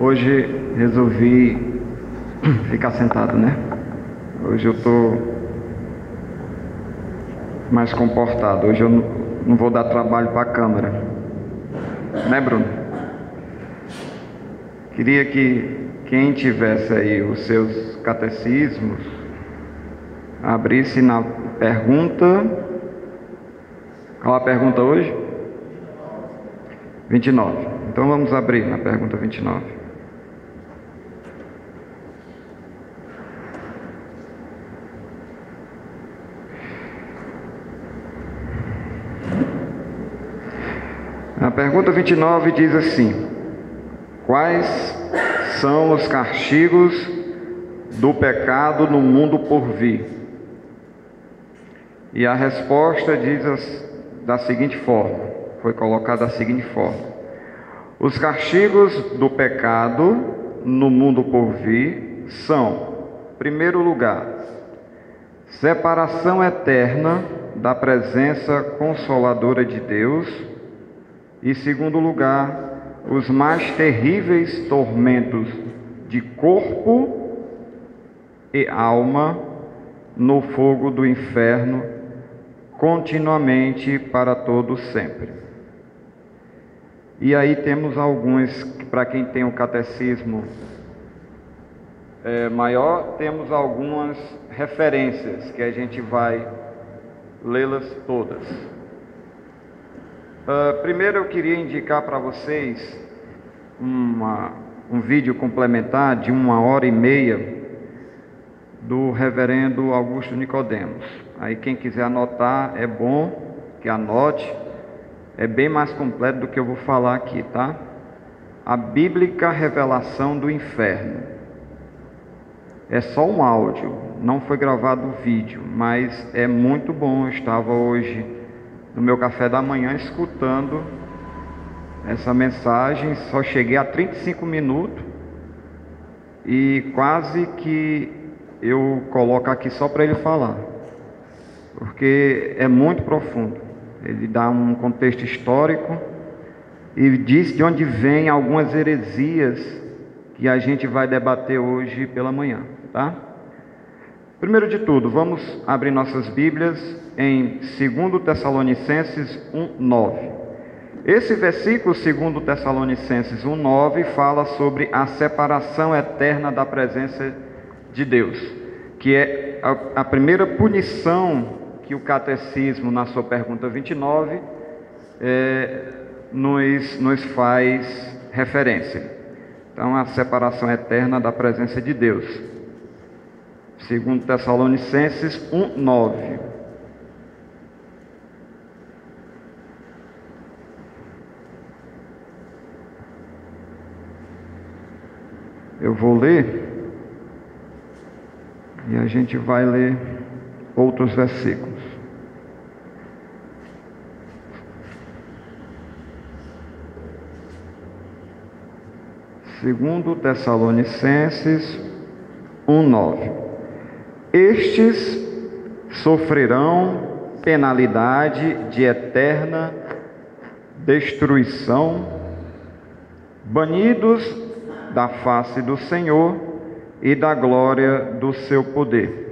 Hoje resolvi ficar sentado, né? Hoje eu tô mais comportado. Hoje eu não vou dar trabalho para a câmera, né, Bruno? Queria que quem tivesse aí os seus catecismos abrisse na pergunta. Qual a pergunta hoje? 29. Então vamos abrir na pergunta 29. A pergunta 29 diz assim: quais são os castigos do pecado no mundo por vir? E a resposta diz da seguinte forma, foi colocada da seguinte forma: os castigos do pecado no mundo por vir são, em primeiro lugar, separação eterna da presença consoladora de Deus, e, em segundo lugar, os mais terríveis tormentos de corpo e alma no fogo do inferno, continuamente para todo sempre. E aí temos alguns, para quem tem o catecismo maior, temos algumas referências que a gente vai lê-las todas. Primeiro eu queria indicar para vocês um vídeo complementar de 1h30 do reverendo Augusto Nicodemos. Aí quem quiser anotar, é bom que anote, é bem mais completo do que eu vou falar aqui, tá? A bíblica revelação do inferno. É só um áudio, não foi gravado o vídeo, mas é muito bom. Eu estava hoje no meu café da manhã escutando essa mensagem, só cheguei a 35 minutos e quase que eu coloco aqui só para ele falar, porque é muito profundo. Ele dá um contexto histórico e diz de onde vem algumas heresias que a gente vai debater hoje pela manhã, tá? Primeiro de tudo, vamos abrir nossas Bíblias em 2 Tessalonicenses 1:9. Esse versículo, 2 Tessalonicenses 1:9, fala sobre a separação eterna da presença de Deus, que é a primeira punição que o catecismo, na sua pergunta 29, nos faz referência. Então, a separação eterna da presença de Deus. 2 Tessalonicenses 1:9. Eu vou ler e a gente vai ler outros versículos. Segundo Tessalonicenses 1:9. Estes sofrerão penalidade de eterna destruição, banidos da face do Senhor e da glória do seu poder.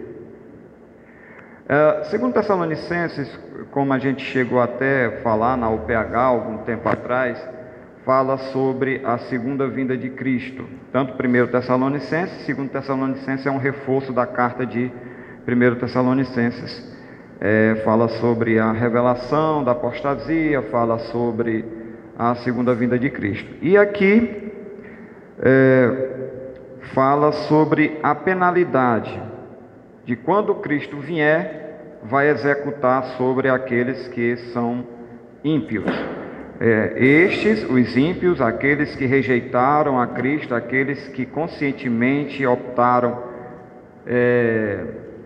Segundo Tessalonicenses, como a gente chegou até a falar na UPH algum tempo atrás, fala sobre a segunda vinda de Cristo. Tanto 1 Tessalonicenses, 2 Tessalonicenses é um reforço da carta de 1 Tessalonicenses. Fala sobre a revelação da apostasia, fala sobre a segunda vinda de Cristo. E aqui fala sobre a penalidade de quando Cristo vier, vai executar sobre aqueles que são ímpios. Estes, os ímpios, aqueles que rejeitaram a Cristo, aqueles que conscientemente optaram,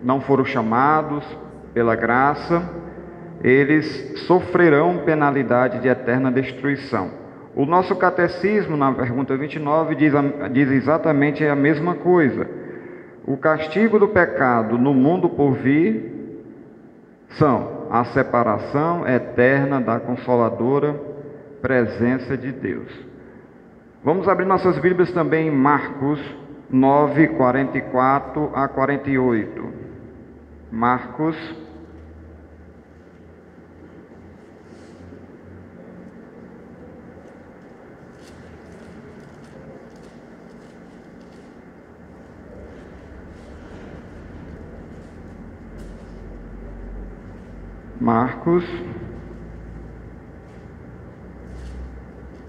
não foram chamados pela graça, eles sofrerão penalidade de eterna destruição. O nosso catecismo, na pergunta 29, diz exatamente a mesma coisa. O castigo do pecado no mundo por vir são a separação eterna da consoladora presença de Deus. Vamos abrir nossas Bíblias também em Marcos 9, 44 a 48. Marcos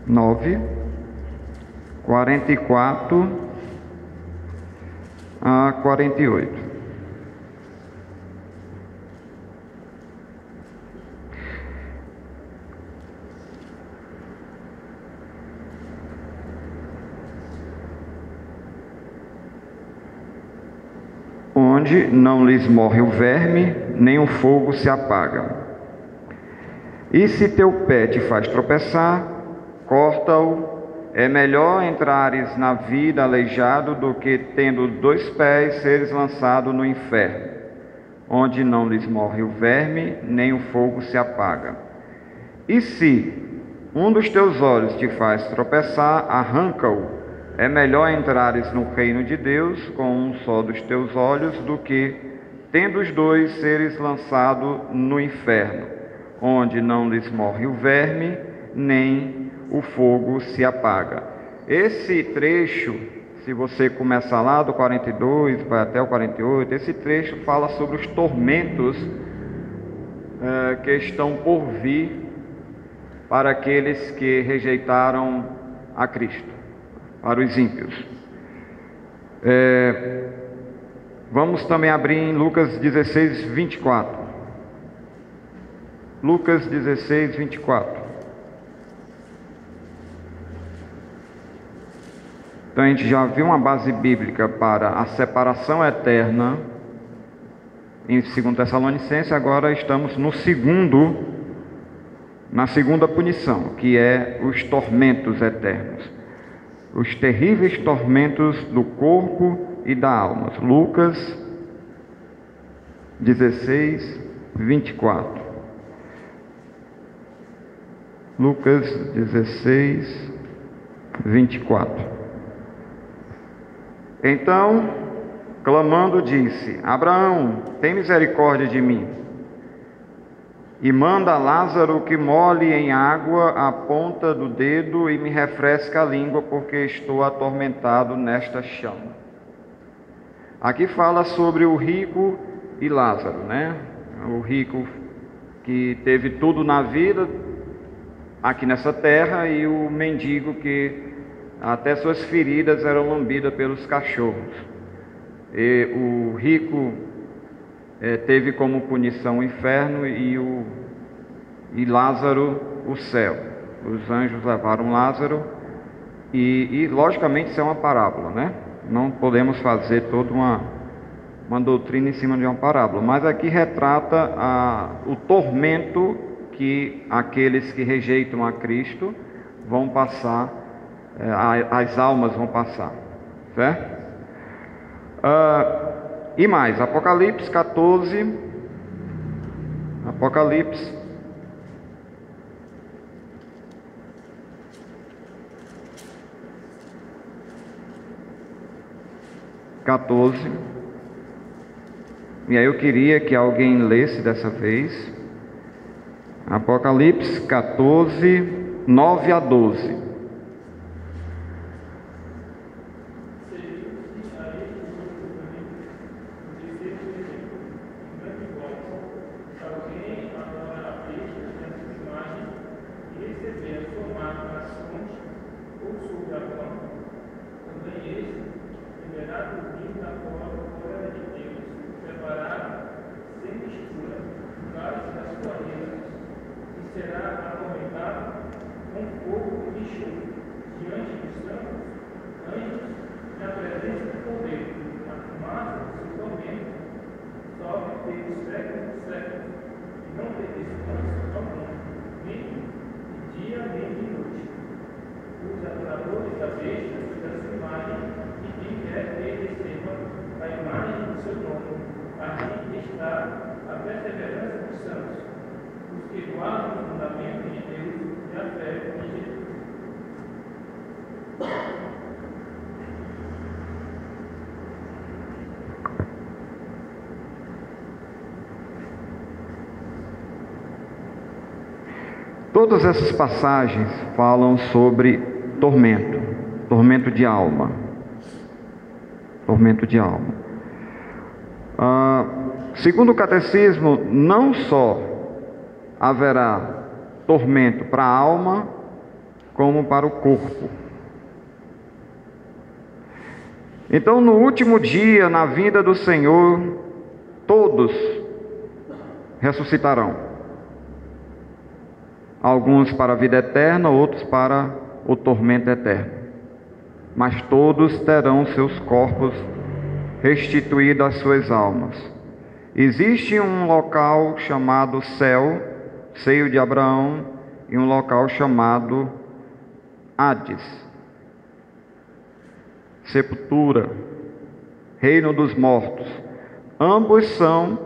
9, 44 a 48. Onde não lhes morre o verme, nem o fogo se apaga. E se teu pé te faz tropeçar, corta-o. É melhor entrares na vida aleijado do que, tendo 2 pés, seres lançado no inferno, onde não lhes morre o verme, nem o fogo se apaga. E se um dos teus olhos te faz tropeçar, arranca-o. É melhor entrares no reino de Deus com um só dos teus olhos do que, tendo os 2, seres lançado no inferno, onde não lhes morre o verme, nem o fogo se apaga. Esse trecho, se você começar lá do 42, vai até o 48, esse trecho fala sobre os tormentos que estão por vir para aqueles que rejeitaram a Cristo, para os ímpios. Vamos também abrir em Lucas 16, 24. Lucas 16, 24. Então a gente já viu uma base bíblica para a separação eterna em 2 Tessalonicenses, agora estamos na segunda punição, que é os tormentos eternos. Os terríveis tormentos do corpo e da alma. Lucas 16, 24. Lucas 16, 24. Então, clamando, disse: Abraão, tem misericórdia de mim, e manda Lázaro que molhe em água a ponta do dedo e me refresque a língua, porque estou atormentado nesta chama. Aqui fala sobre o rico e Lázaro, né? O rico que teve tudo na vida, aqui nessa terra, e o mendigo que até suas feridas eram lambidas pelos cachorros. E o rico teve como punição o inferno e Lázaro o céu. Os anjos levaram Lázaro e logicamente isso é uma parábola, né? Não podemos fazer toda uma doutrina em cima de uma parábola, mas aqui retrata o tormento que aqueles que rejeitam a Cristo vão passar, as almas vão passar, certo? E mais, Apocalipse 14, Apocalipse 14. E aí eu queria que alguém lesse dessa vez. Apocalipse 14, 9 a 12. Todas essas passagens falam sobre tormento, tormento de alma. Tormento de alma. Segundo o catecismo, não só haverá tormento para a alma, como para o corpo. Então, no último dia, na vinda do Senhor, todos ressuscitarão. Alguns para a vida eterna, outros para o tormento eterno. Mas todos terão seus corpos restituídos às suas almas. Existe um local chamado céu, seio de Abraão, e um local chamado Hades, sepultura, reino dos mortos. Ambos são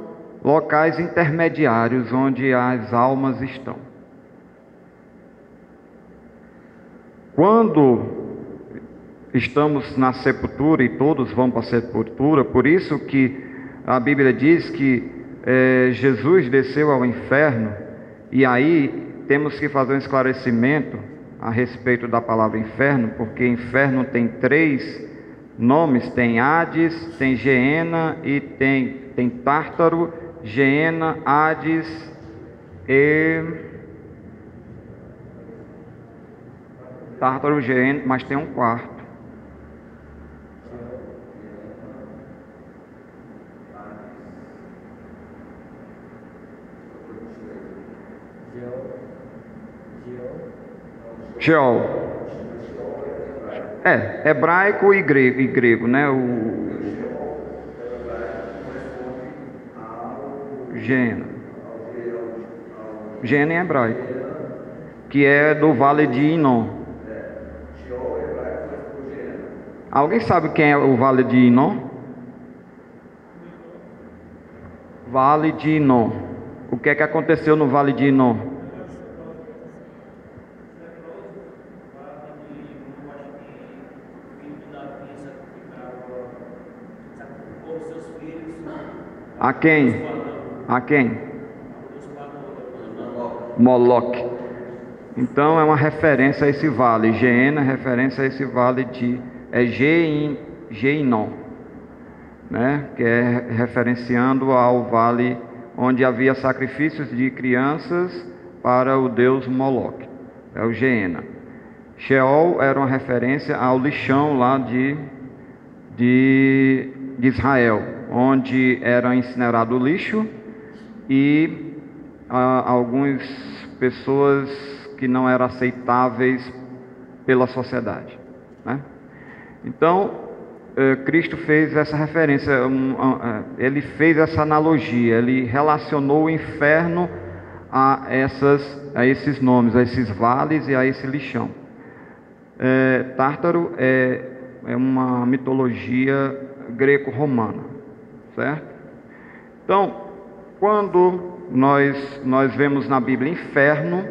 locais intermediários onde as almas estão. Quando estamos na sepultura, e todos vão para a sepultura, por isso que a Bíblia diz que Jesus desceu ao inferno, e aí temos que fazer um esclarecimento a respeito da palavra inferno, porque inferno tem 3 nomes, tem Hades, tem Geena e tem Tártaro, Geena, Hades e Tártaro, Geena, mas tem um quarto. Sheol. Hebraico e grego, né? Geena. Geena em hebraico, que é do Vale de Inom. Alguém sabe quem é o Vale de Inom? Vale de Inom. O que é que aconteceu no Vale de Inom? A quem? A quem? Moloque. Então é uma referência a esse vale. Geena é referência a esse vale de Geinom, né? Que é referenciando ao vale onde havia sacrifícios de crianças para o deus Moloque. É o Geena. Sheol era uma referência ao lixão lá de Israel, onde era incinerado o lixo e algumas pessoas que não eram aceitáveis pela sociedade, né? Então, Cristo fez essa referência, ele fez essa analogia, ele relacionou o inferno a esses nomes, a esses vales e a esse lixão. Tártaro é uma mitologia greco-romana, certo? Então, quando nós vemos na Bíblia inferno,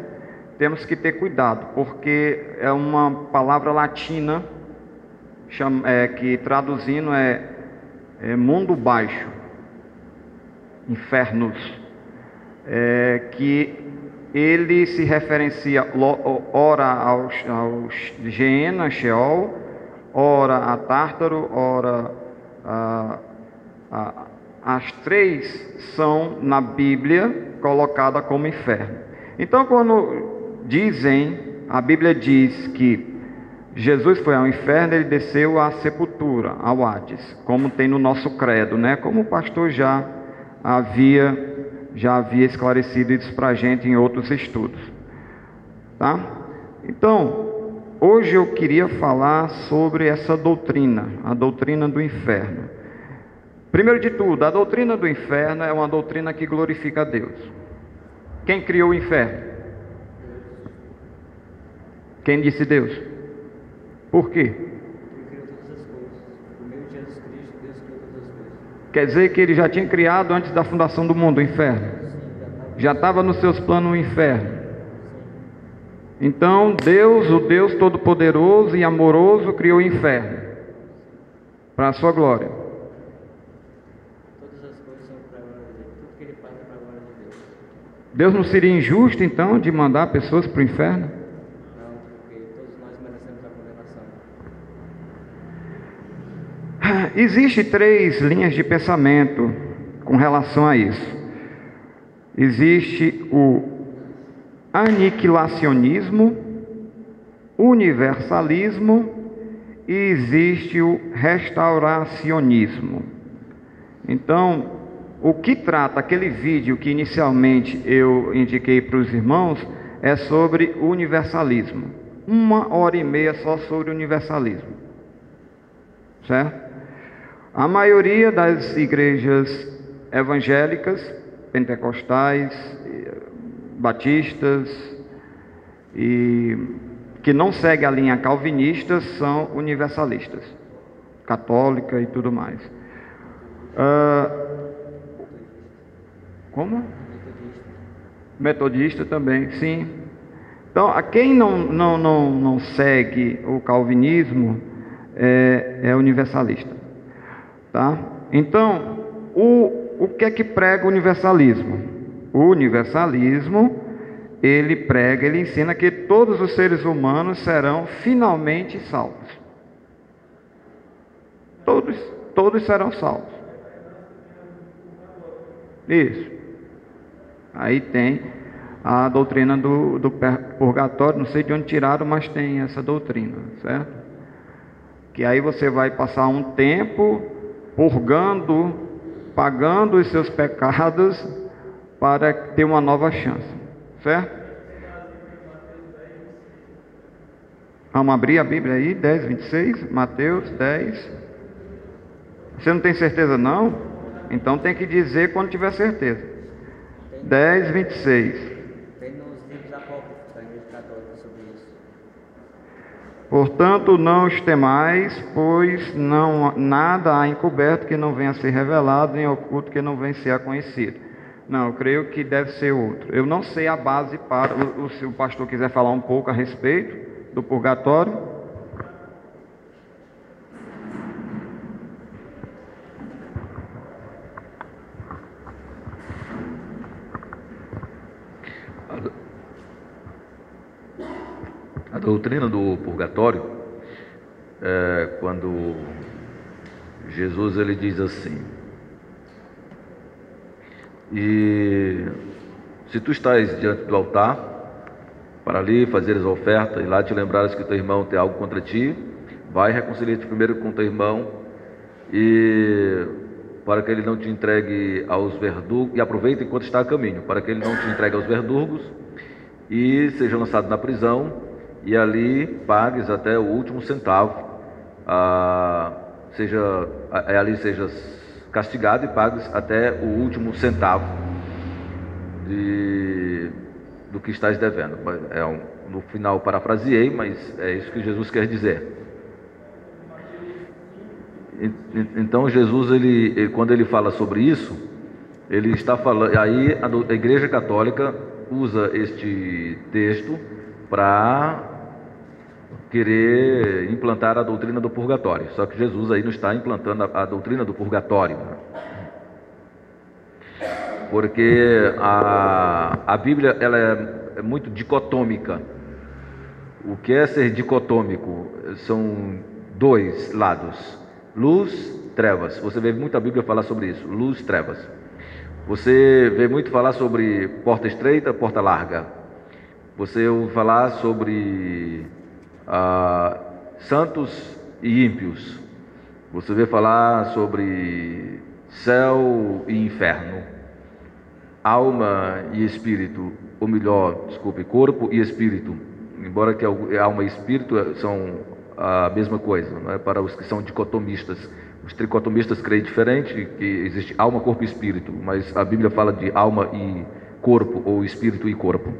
temos que ter cuidado, porque é uma palavra latina que traduzindo é mundo baixo, infernos, que ele se referencia ora aos Geena, Sheol, ora a Tártaro, ora as 3 são na Bíblia colocadas como inferno. Então, quando a Bíblia diz que Jesus foi ao inferno, ele desceu à sepultura, ao Hades, como tem no nosso credo, né? Como o pastor já havia esclarecido isso para a gente em outros estudos, tá? Então, hoje eu queria falar sobre essa doutrina, a doutrina do inferno. Primeiro de tudo, a doutrina do inferno é uma doutrina que glorifica a Deus. Quem criou o inferno? Quem disse Deus? Por quê? Quer dizer que ele já tinha criado antes da fundação do mundo o inferno? Já estava nos seus planos o inferno. Então Deus, o Deus Todo-Poderoso e Amoroso, criou o inferno para a sua glória. Todas as coisas são para a glória de Deus. Tudo que ele faz é para a glória de Deus. Deus não seria injusto, então, de mandar pessoas para o inferno? Não, porque todos nós merecemos a condenação. Existem 3 linhas de pensamento com relação a isso. Existe o aniquilacionismo, universalismo e existe o restauracionismo. Então, o que trata aquele vídeo que inicialmente eu indiquei para os irmãos é sobre o universalismo. 1h30 só sobre o universalismo. Certo? A maioria das igrejas evangélicas, pentecostais, batistas e que não segue a linha calvinista são universalistas, católica e tudo mais. Como? Metodista também, sim. Então, a quem não segue o calvinismo é universalista, tá? Então, o que é que prega o universalismo? O universalismo, ele ensina que todos os seres humanos serão finalmente salvos. Todos serão salvos. Isso. Aí tem a doutrina do purgatório, não sei de onde tiraram, mas tem essa doutrina, certo? Que aí você vai passar um tempo purgando, pagando os seus pecados para ter uma nova chance, certo? Vamos abrir a Bíblia aí, 10:26, Mateus 10. Você não tem certeza não? Então tem que dizer quando tiver certeza. 10:26. Tem nos livros apócrifos da Igreja Católica sobre isso. Portanto, não os temais, pois nada há encoberto que não venha a ser revelado, nem oculto que não venha a ser conhecido. Não, eu creio que deve ser outro. Eu não sei a base para, se o pastor quiser falar um pouco a respeito do purgatório. A doutrina do purgatório, quando Jesus ele diz assim: e se tu estás diante do altar, para ali fazeres a oferta e lá te lembrares que teu irmão tem algo contra ti, vai reconciliar-te primeiro com teu irmão, e para que ele não te entregue aos verdugos, e aproveita enquanto está a caminho, para que ele não te entregue aos verdugos e seja lançado na prisão, e ali pagues até o último centavo, ali sejas castigado e pagues até o último centavo do que estás devendo. No final parafraseei, mas é isso que Jesus quer dizer. Então Jesus, quando ele fala sobre isso, ele está falando, aí a Igreja Católica usa este texto para querer implantar a doutrina do purgatório. Só que Jesus aí não está implantando a doutrina do purgatório, porque a Bíblia ela é muito dicotômica. O que é ser dicotômico? São 2 lados: luz, trevas. Você vê muito a Bíblia falar sobre isso, luz, trevas. Você vê muito falar sobre porta estreita, porta larga. Você ouve falar sobre santos e ímpios. Você vê falar sobre céu e inferno, alma e espírito, ou melhor, desculpe, corpo e espírito. Embora que alma e espírito são a mesma coisa, não é? Para os que são dicotomistas. Os tricotomistas creem diferente, que existe alma, corpo e espírito, mas a Bíblia fala de alma e corpo, ou espírito e corpo.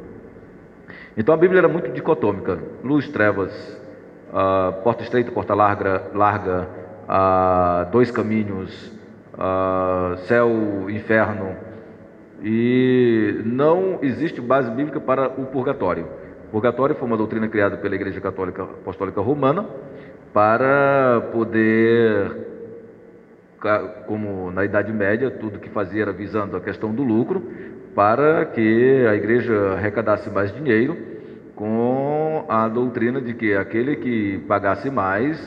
Então a Bíblia era muito dicotômica: luz, trevas, porta estreita, porta larga, 2 caminhos, céu, inferno, e não existe base bíblica para o purgatório. O purgatório foi uma doutrina criada pela Igreja Católica Apostólica Romana para poder como na Idade Média, tudo que fazia era visando a questão do lucro, para que a igreja arrecadasse mais dinheiro, com a doutrina de que aquele que pagasse mais,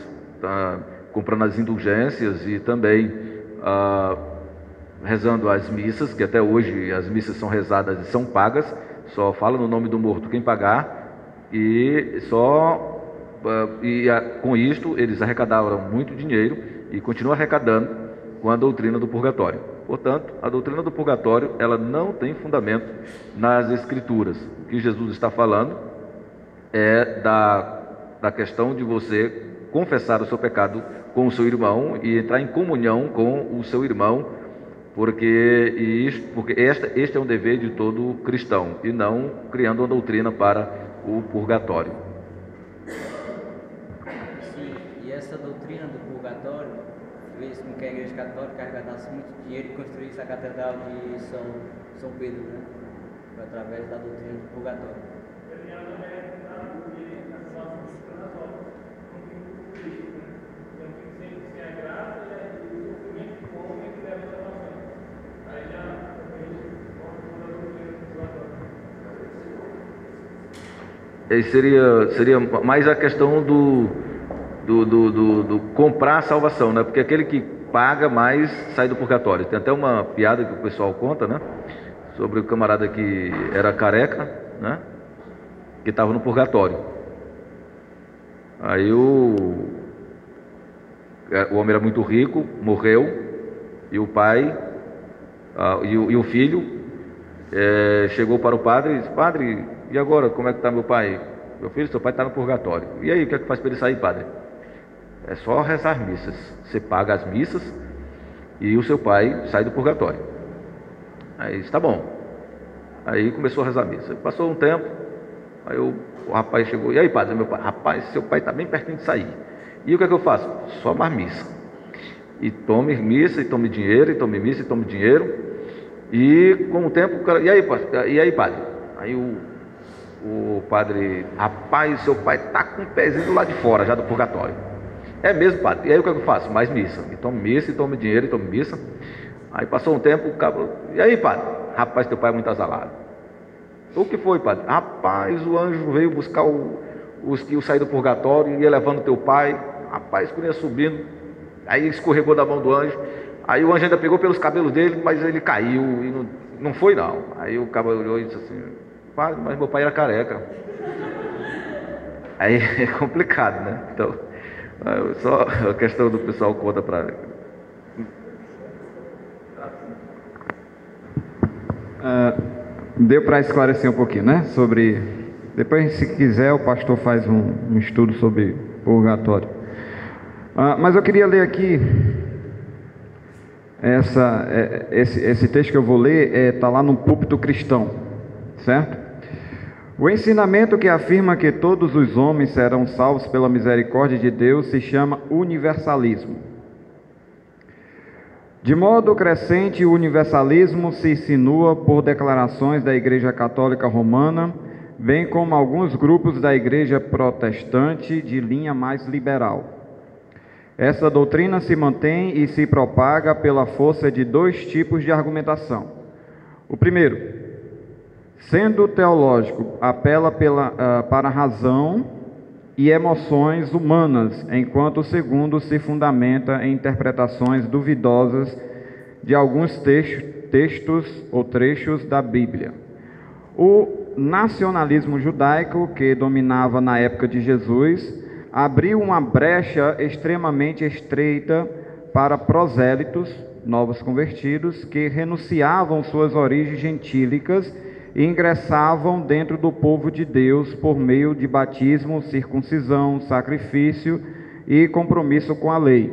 comprando as indulgências e também rezando as missas, que até hoje as missas são rezadas e são pagas, só fala no nome do morto quem pagar, e com isto eles arrecadaram muito dinheiro e continuam arrecadando com a doutrina do purgatório. Portanto, a doutrina do purgatório, ela não tem fundamento nas Escrituras. O que Jesus está falando é da questão de você confessar o seu pecado com o seu irmão e entrar em comunhão com o seu irmão, porque este é um dever de todo cristão, e não criando uma doutrina para o purgatório. Sim, e essa doutrina do purgatório fez com que a Igreja Católica arrecadasse muito dinheiro e construísse a Catedral de São Pedro, né? Através da doutrina do purgatório. Seria mais a questão do comprar a salvação, né? Porque aquele que paga mais sai do purgatório. Tem até uma piada que o pessoal conta, né? Sobre o camarada que era careca, né? Que estava no purgatório. Aí o homem era muito rico, morreu, e o pai e o filho chegou para o padre e disse: padre, e agora, como é que está meu pai? Meu filho, seu pai está no purgatório. E aí, o que é que faz para ele sair, padre? É só rezar missas. Você paga as missas e o seu pai sai do purgatório. Aí está bom. Aí começou a rezar missa. Passou um tempo, aí o rapaz chegou: e aí, padre, meu pai? Rapaz, seu pai está bem pertinho de sair. E o que é que eu faço? Só mais missa. E tome missa, e tome dinheiro, e tome missa, e tome dinheiro. E com o tempo, o cara: e aí, padre? Aí o padre: rapaz, seu pai está com o pezinho do lado de fora, já do purgatório. É mesmo, padre? E aí o que eu faço? Mais missa. E tome dinheiro, e tome missa. Aí passou um tempo, o cabra: e aí, padre? Rapaz, teu pai é muito azarado. O que foi, padre? Rapaz, o anjo veio buscar os que saíram do purgatório e ia levando teu pai. Rapaz, quando ia subindo, aí escorregou da mão do anjo. Aí o anjo ainda pegou pelos cabelos dele, mas ele caiu e não foi não. Aí o cabra olhou e disse assim: padre, mas meu pai era careca. Aí é complicado, né? Então, só a questão do pessoal conta para... Deu para esclarecer um pouquinho, né? Sobre... Depois, se quiser, o pastor faz um estudo sobre purgatório. Mas eu queria ler aqui... Esse texto que eu vou ler está lá no Púlpito Cristão, certo? O ensinamento que afirma que todos os homens serão salvos pela misericórdia de Deus se chama universalismo. De modo crescente, o universalismo se insinua por declarações da Igreja Católica Romana, bem como alguns grupos da Igreja Protestante de linha mais liberal. Essa doutrina se mantém e se propaga pela força de dois tipos de argumentação. O primeiro, sendo teológico, apela para a razão e emoções humanas, enquanto o segundo se fundamenta em interpretações duvidosas de alguns textos ou trechos da Bíblia. O nacionalismo judaico, que dominava na época de Jesus, abriu uma brecha extremamente estreita para prosélitos, novos convertidos, que renunciavam suas origens gentílicas e ingressavam dentro do povo de Deus por meio de batismo, circuncisão, sacrifício e compromisso com a lei.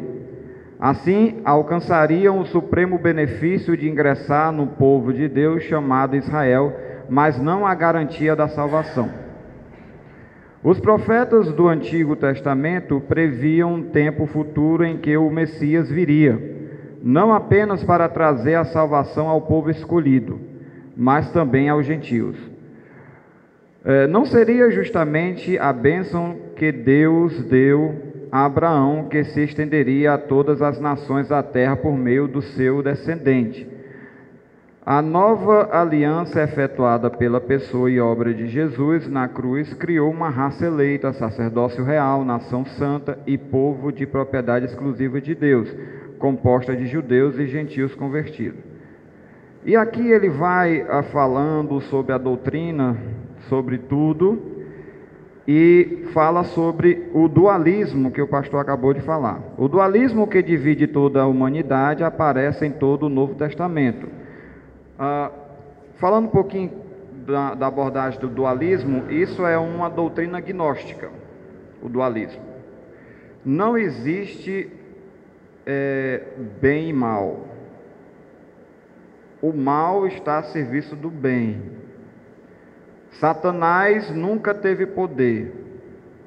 Assim, alcançariam o supremo benefício de ingressar no povo de Deus chamado Israel, mas não a garantia da salvação. Os profetas do Antigo Testamento previam um tempo futuro em que o Messias viria, não apenas para trazer a salvação ao povo escolhido, mas também aos gentios. Não seria justamente a bênção que Deus deu a Abraão que se estenderia a todas as nações da terra por meio do seu descendente. A nova aliança efetuada pela pessoa e obra de Jesus na cruz criou uma raça eleita, sacerdócio real, nação santa e povo de propriedade exclusiva de Deus, composta de judeus e gentios convertidos. E aqui ele vai falando sobre a doutrina, sobre tudo, e fala sobre o dualismo que o pastor acabou de falar. O dualismo que divide toda a humanidade aparece em todo o Novo Testamento. Falando um pouquinho da abordagem do dualismo, isso é uma doutrina gnóstica, o dualismo. Não existe bem e mal. O mal está a serviço do bem. Satanás nunca teve poder,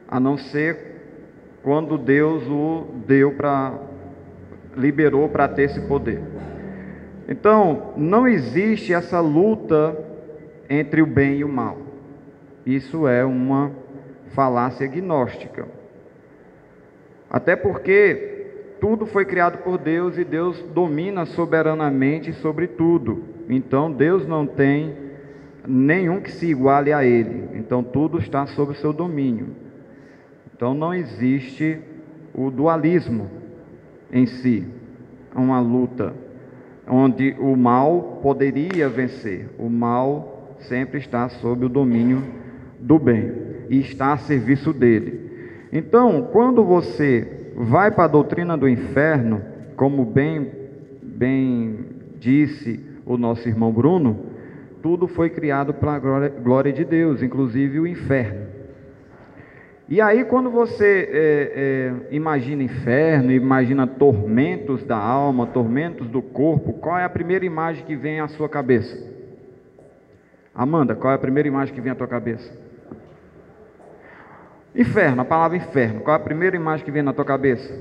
a não ser quando Deus o liberou para ter esse poder. Então, não existe essa luta entre o bem e o mal. Isso é uma falácia gnóstica. Até porque tudo foi criado por Deus e Deus domina soberanamente sobre tudo. Então, Deus não tem nenhum que se iguale a Ele. Então, tudo está sob o seu domínio. Então, não existe o dualismo em si, uma luta onde o mal poderia vencer. O mal sempre está sob o domínio do bem e está a serviço dele. Então, quando você vai para a doutrina do inferno, como bem disse o nosso irmão Bruno, tudo foi criado para a glória de Deus, inclusive o inferno. E aí, quando você imagina inferno, imagina tormentos da alma, tormentos do corpo, qual é a primeira imagem que vem à sua cabeça? Amanda, qual é a primeira imagem que vem à tua cabeça? Inferno, a palavra inferno, qual é a primeira imagem que vem na tua cabeça?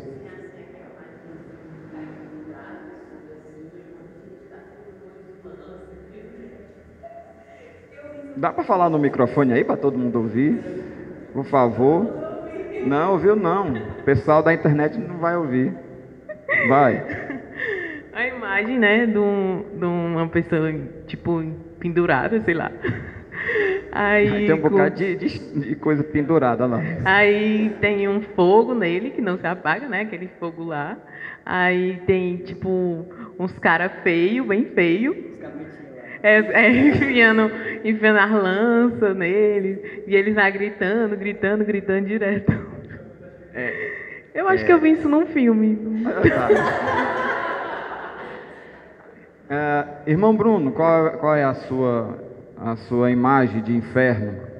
Dá para falar no microfone aí para todo mundo ouvir? Por favor. Não, ouviu não. O pessoal da internet não vai ouvir. Vai. A imagem, né, de uma pessoa, tipo, pendurada, sei lá. Aí, tem um bocado de coisa pendurada lá. Aí tem um fogo nele, que não se apaga, né, aquele fogo lá. Aí tem, tipo, uns caras feios, bem feios. Enfiando as lanças nele, e eles lá gritando direto. Eu acho que eu vi isso num filme. Irmão Bruno, qual é a sua imagem de inferno?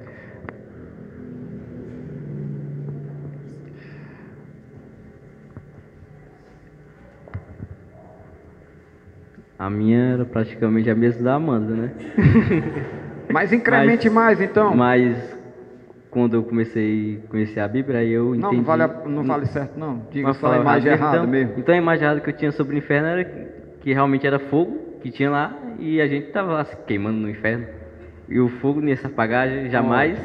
A minha era praticamente a mesma da Amanda, né? Mas incremente mais, então. Mas quando eu comecei a conhecer a Bíblia, aí eu entendi... Não vale certo, não. Diga só a imagem errada mesmo. Então a imagem errada que eu tinha sobre o inferno era que realmente era fogo que tinha lá e a gente estava lá se queimando no inferno. E o fogo não ia se apagar jamais.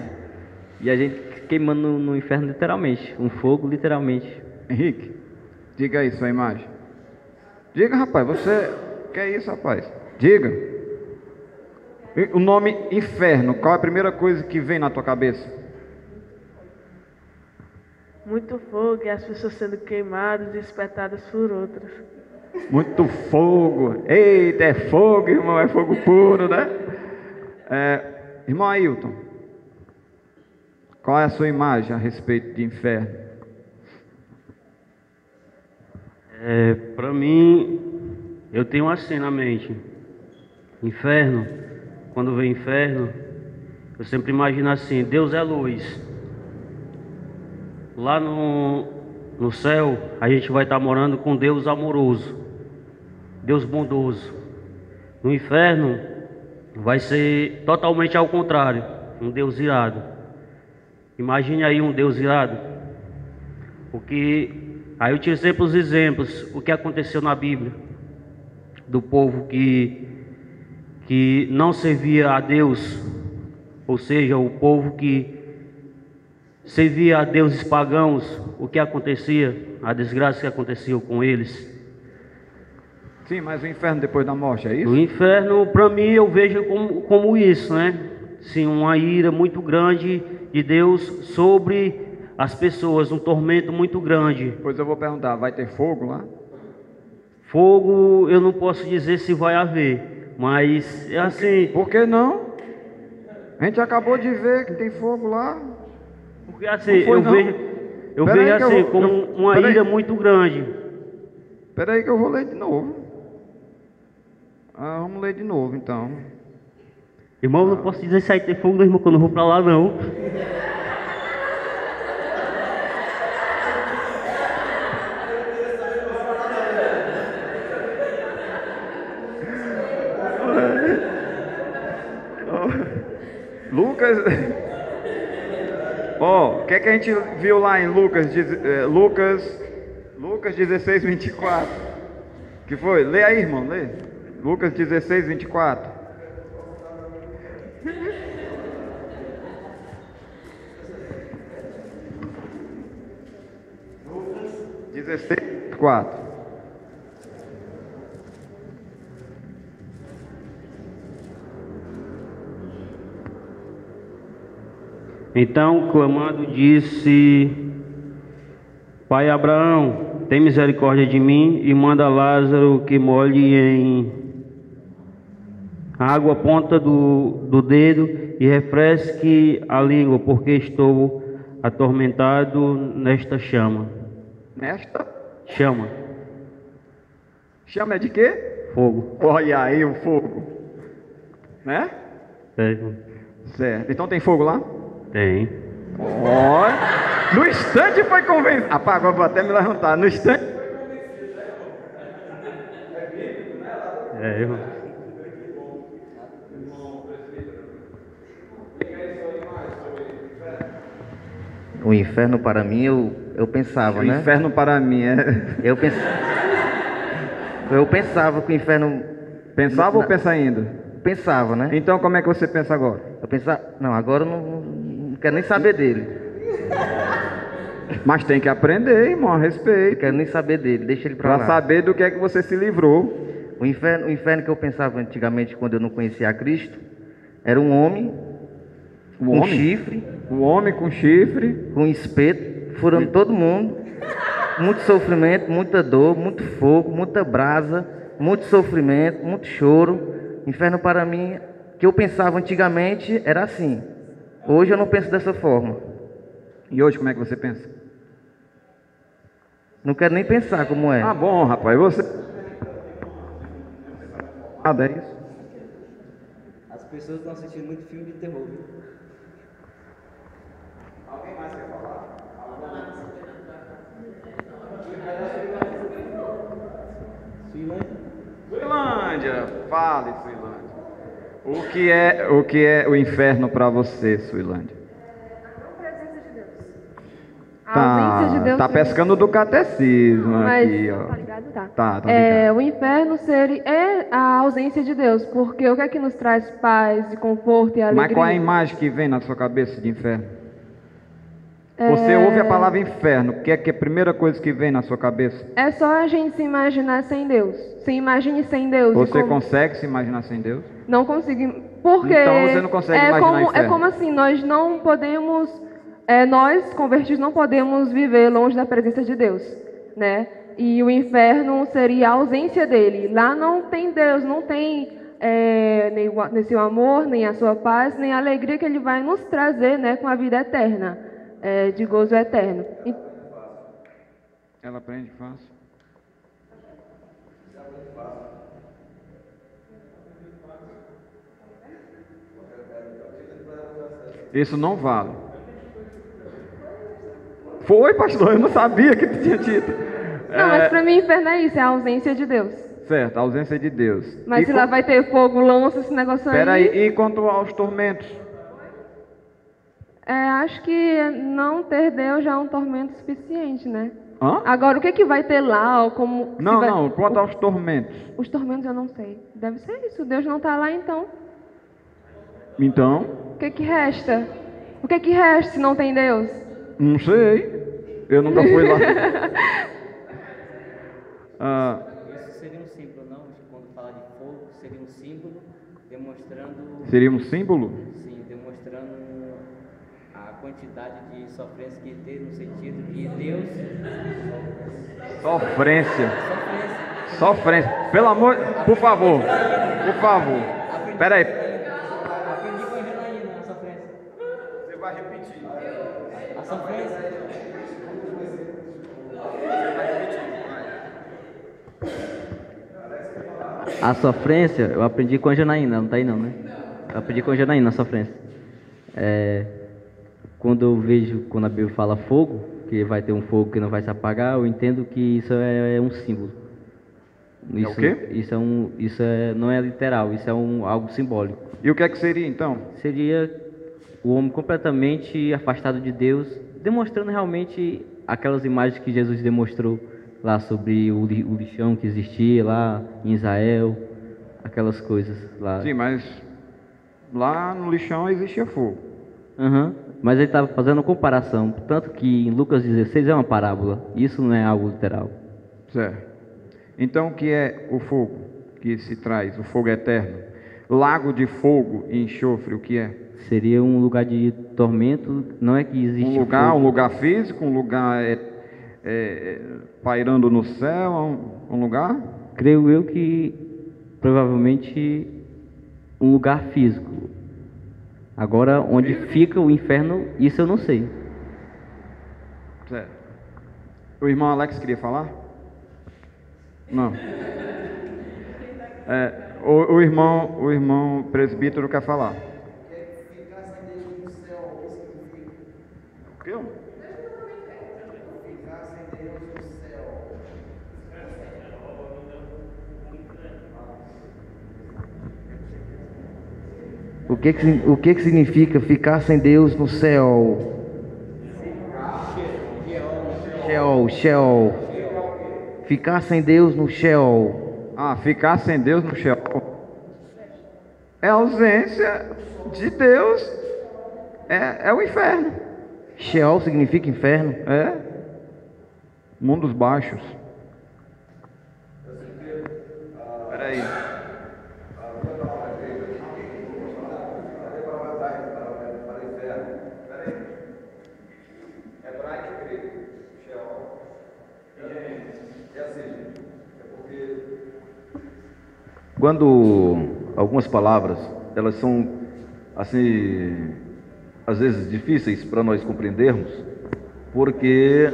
E a gente queimando no inferno literalmente. Um fogo literalmente. Henrique, diga aí sua imagem. Diga, rapaz, você... Que é isso, rapaz? Diga. O nome inferno, qual é a primeira coisa que vem na tua cabeça? Muito fogo e as pessoas sendo queimadas e espetadas por outras. Muito fogo. Eita, é fogo, irmão, é fogo puro, né? Irmão Ailton, qual é a sua imagem a respeito de inferno? Para mim, eu tenho assim na mente. Inferno, quando vem inferno, eu sempre imagino assim: Deus é luz. Lá no céu, a gente vai estar morando com Deus amoroso, Deus bondoso. No inferno, vai ser totalmente ao contrário, um Deus irado. Imagine aí um Deus irado. Porque aí eu tiro sempre os exemplos, o que aconteceu na Bíblia, do povo que não servia a Deus, ou seja, o povo que servia a deuses pagãos, o que acontecia, a desgraça que acontecia com eles. Sim, mas o inferno depois da morte, é isso? O inferno, para mim, eu vejo como isso, né? Sim, uma ira muito grande de Deus sobre as pessoas, um tormento muito grande. Pois eu vou perguntar, vai ter fogo lá? Fogo, eu não posso dizer se vai haver, mas é assim. Por que não? A gente acabou de ver que tem fogo lá. Porque assim, Não foi, eu não? vejo Pera aí que assim, eu- como eu- uma pera aí. ira muito grande. Espera aí que eu vou ler de novo. Vamos ler de novo então. Irmão, eu não posso dizer se aí tem fogo, não, irmão, que eu não vou pra lá, não. Lucas. Ó, o que é que a gente viu lá em Lucas 16, 24? Que foi? Lê aí, irmão, lê. Lucas 16, 24. Lucas 16, 24. Então, clamando, disse: Pai Abraão, tem misericórdia de mim e manda Lázaro que molhe em água a ponta do dedo e refresque a língua, porque estou atormentado nesta chama. Nesta Chama, chama é de quê? fogo. Olha aí o fogo. Né? É, Certo. Então tem fogo lá? tem. Olha. No instante foi convencido. Apagou, vou até me levantar. No instante. É, irmão. O inferno para mim, eu pensava, O né? inferno para mim é. Eu pensava que o inferno... Pensava ou pensa ainda? Pensava, né? Então como é que você pensa agora? Eu pensava... Não, agora eu não quero nem saber dele. Mas tem que aprender, irmão, a Não respeito. quero nem saber dele, deixa ele pra Para lá. saber do que é que você se livrou. O inferno que eu pensava antigamente, quando eu não conhecia a Cristo, era um homem O com homem? chifre, O homem com chifre. com espeto, furando todo mundo. Muito sofrimento, muita dor, muito fogo, muita brasa, muito sofrimento, muito choro. Inferno para mim, que eu pensava antigamente, era assim. Hoje eu não penso dessa forma. E hoje como é que você pensa? Não quero nem pensar como é. Ah, bom, rapaz, você. É isso? As pessoas estão assistindo muito filme de terror, viu? Suilândia, fale, Suilândia. O que é o inferno para você, Suilândia? A ausência de Deus. Tá pescando do catecismo Mas, aqui, ó. tá ligado? Tá. Tá ligado. O inferno é a ausência de Deus, porque o que é que nos traz paz, e conforto e alegria? Mas qual é a imagem que vem na sua cabeça de inferno? Você ouve a palavra inferno, o que é a primeira coisa que vem na sua cabeça? É só a gente se imaginar sem Deus. Se imagine sem Deus. Você consegue se imaginar sem Deus? Não consigo. Porque Então você não consegue imaginar inferno. É como assim, nós não podemos, nós convertidos não podemos viver longe da presença de Deus, né? E o inferno seria a ausência dele. Lá não tem Deus, não tem nem seu amor, nem a sua paz, nem a alegria que ele vai nos trazer, né, com a vida eterna, de gozo eterno. Ela aprende fácil. Isso não vale. Foi, pastor, eu não sabia que tinha dito. Não, mas para mim inferno é isso, é a ausência de Deus. Certo, a ausência de Deus. Mas se lá vai ter fogo, lança, esse negócio aí... Peraí, e quanto aos tormentos? Acho que não ter Deus já é um tormento suficiente, né? Hã? Agora, o que que vai ter lá, ou como... Não, quanto aos tormentos. Os tormentos eu não sei. Deve ser isso, Deus não está lá então. Então, O que que resta? O que que resta se não tem Deus? Não sei. Eu nunca fui lá. Isso seria um símbolo, não? Quando fala de fogo, seria um símbolo demonstrando... Seria um símbolo? Sim, demonstrando a quantidade de sofrência que teve, no sentido que Deus... Sofrência. Sofrência. Pelo amor... Por favor. Por favor. Espera aí. Aprendi com a Janaína a sofrência. Você vai repetir. A sofrência... A sofrência, eu aprendi com a Janaína, não tá aí não, né? Eu aprendi com a Janaína a sofrência. Quando eu vejo, quando a Bíblia fala fogo, que vai ter um fogo que não vai se apagar, eu entendo que isso é um símbolo. Isso, é o quê? Isso não é literal, isso é algo simbólico. E o que é que seria então? Seria o homem completamente afastado de Deus, demonstrando realmente aquelas imagens que Jesus demonstrou lá sobre o lixão que existia lá em Israel, aquelas coisas lá. Sim, mas lá no lixão existia fogo. Mas ele estava fazendo comparação, tanto que em Lucas 16 é uma parábola, isso não é algo literal. Certo. Então o que é o fogo que se traz, o fogo eterno? Lago de fogo e enxofre, o que é? Seria um lugar de tormento, não é que existe um lugar físico, um lugar pairando no céu, um lugar? Creio eu que provavelmente um lugar físico. Agora, onde fica o inferno, isso eu não sei. Certo. O irmão Alex queria falar? Não. O irmão presbítero quer falar. Ficar sem Deus no céu, isso significa. O quê? Ficar sem Deus no céu. O que significa ficar sem Deus no céu? Sheol. Ficar sem Deus no Sheol. Ficar sem Deus no Sheol. É a ausência de Deus. É o inferno. Sheol significa inferno? É. Mundos baixos. Peraí. Quando algumas palavras, elas são, assim, às vezes difíceis para nós compreendermos, porque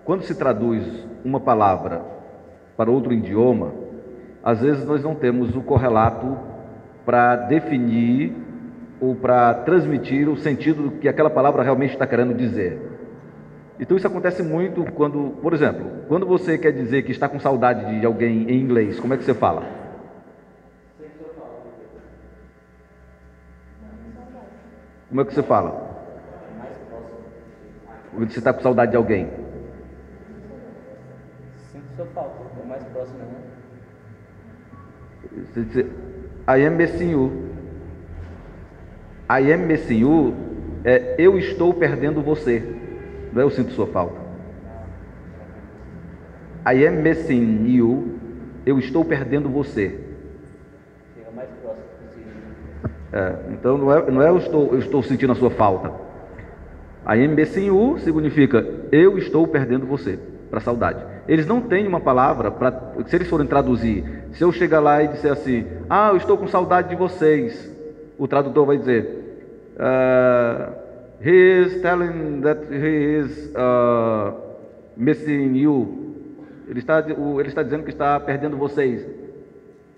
quando se traduz uma palavra para outro idioma, às vezes nós não temos o correlato para definir ou para transmitir o sentido que aquela palavra realmente está querendo dizer. Então isso acontece muito quando, por exemplo, quando você quer dizer que está com saudade de alguém em inglês, como é que você fala? Como é que você fala? Quando você está com saudade de alguém? Sinto sua falta, é o mais próximo, né? Você diz, I am missing you. I am missing you é eu estou perdendo você. Não é eu sinto sua falta. I am missing you. Eu estou perdendo você. Chega mais próximo possível. Então não é eu estou sentindo a sua falta. I am missing you significa eu estou perdendo você, para saudade. Eles não têm uma palavra para, se eles forem traduzir, se eu chegar lá e disser assim, eu estou com saudade de vocês, o tradutor vai dizer, he is telling that he is missing you. Ele está dizendo que está perdendo vocês.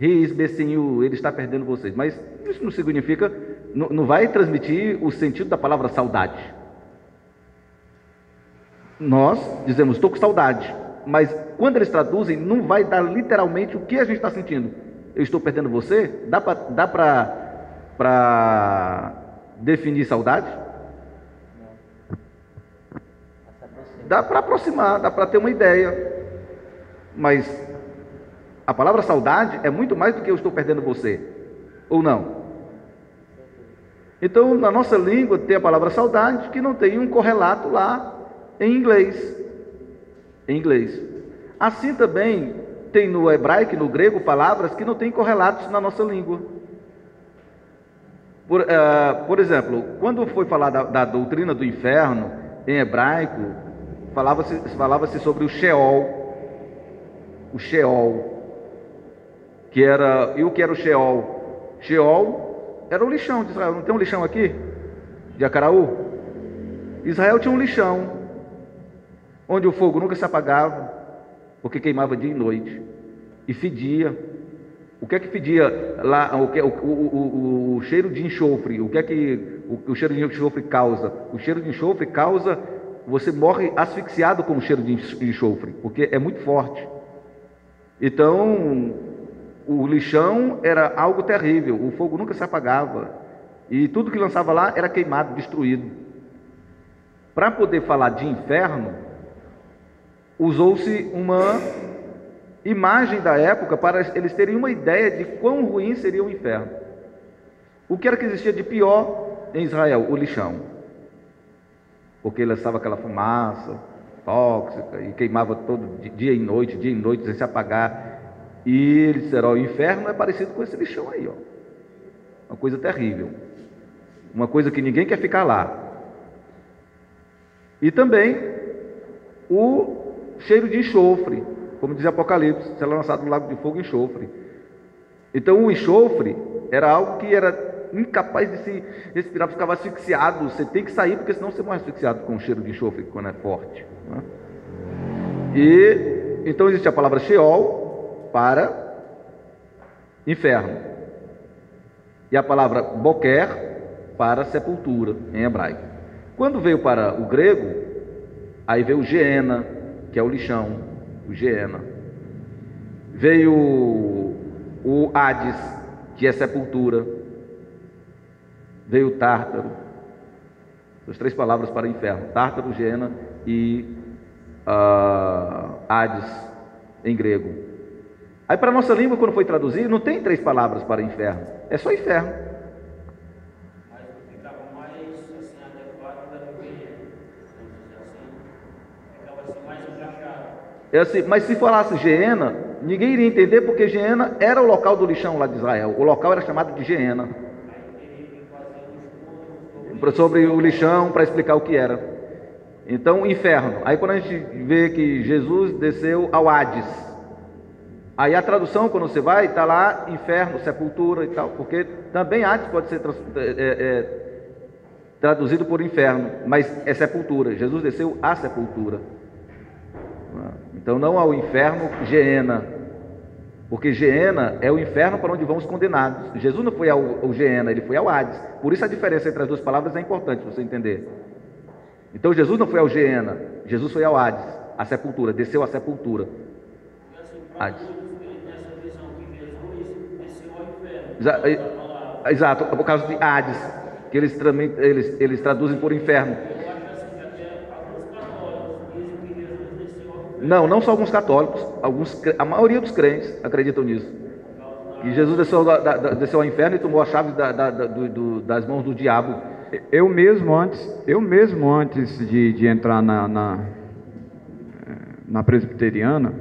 He is missing you. Ele está perdendo vocês. Mas isso não significa, não vai transmitir o sentido da palavra saudade. Nós dizemos, estou com saudade. Mas quando eles traduzem, não vai dar literalmente o que a gente está sentindo. Eu estou perdendo você? Dá para definir saudade? Dá para aproximar, dá para ter uma ideia. Mas a palavra saudade é muito mais do que eu estou perdendo você. Ou não? Então, na nossa língua tem a palavra saudade que não tem um correlato lá em inglês. Em inglês. Assim também tem no hebraico e no grego palavras que não têm correlatos na nossa língua. Por exemplo, quando foi falar da doutrina do inferno em hebraico, falava-se sobre o Sheol. O Sheol. E o que era o Sheol? Sheol era o lixão de Israel. Não tem um lixão aqui? De Acaraú? Israel tinha um lixão, onde o fogo nunca se apagava, porque queimava dia e noite, e fedia. O que é que fedia lá? O cheiro de enxofre. O que é que o cheiro de enxofre causa? O cheiro de enxofre causa, você morre asfixiado com o cheiro de enxofre, porque é muito forte. Então, o lixão era algo terrível, o fogo nunca se apagava, e tudo que lançava lá era queimado, destruído. Para poder falar de inferno, usou-se uma imagem da época para eles terem uma ideia de quão ruim seria o inferno. O que era que existia de pior em Israel? O lixão. Porque lançava aquela fumaça tóxica e queimava todo dia e noite, sem se apagar. E eles disseram, o inferno é parecido com esse lixão aí, ó. Uma coisa terrível. Uma coisa que ninguém quer ficar lá. E também o cheiro de enxofre, como diz Apocalipse, será lançado no lago de fogo e enxofre. Então o enxofre era algo que era incapaz de se respirar, ficava asfixiado. Você tem que sair, porque senão você morre asfixiado com o cheiro de enxofre quando é forte, né? E então existe a palavra Sheol para inferno, e a palavra Boquer para sepultura em hebraico. Quando veio para o grego, aí veio o Geena, que é o lixão, o Geena. Veio o Hades, que é sepultura. Veio o Tártaro. As 3 palavras para inferno: Tártaro, Geena e Hades em grego. Aí para a nossa língua, quando foi traduzir, não tem 3 palavras para inferno, é só inferno. Mas ficava mais assim adequado da Bíblia, vamos dizer assim, ficava assim mais encaixado. É assim, mas se falasse Geena, ninguém iria entender, porque Geena era o local do lixão lá de Israel. O local era chamado de Geena. Sobre o lixão, para explicar o que era. Então, inferno. Aí quando a gente vê que Jesus desceu ao Hades, aí a tradução, quando você vai, está lá inferno, sepultura e tal, porque também Hades pode ser traduzido por inferno, mas é sepultura. Jesus desceu à sepultura. Então não ao inferno Geena, porque Geena é o inferno para onde vão os condenados. Jesus não foi ao Geena, ele foi ao Hades. Por isso a diferença entre as 2 palavras é importante você entender. Então Jesus não foi ao Geena, Jesus foi ao Hades, à sepultura, desceu à sepultura. Hades. Exato, por causa de Hades, que eles traduzem por inferno. Não só alguns católicos, a maioria dos crentes acreditam nisso. Que Jesus desceu ao inferno e tomou a chave das mãos do diabo. Eu mesmo antes de entrar na presbiteriana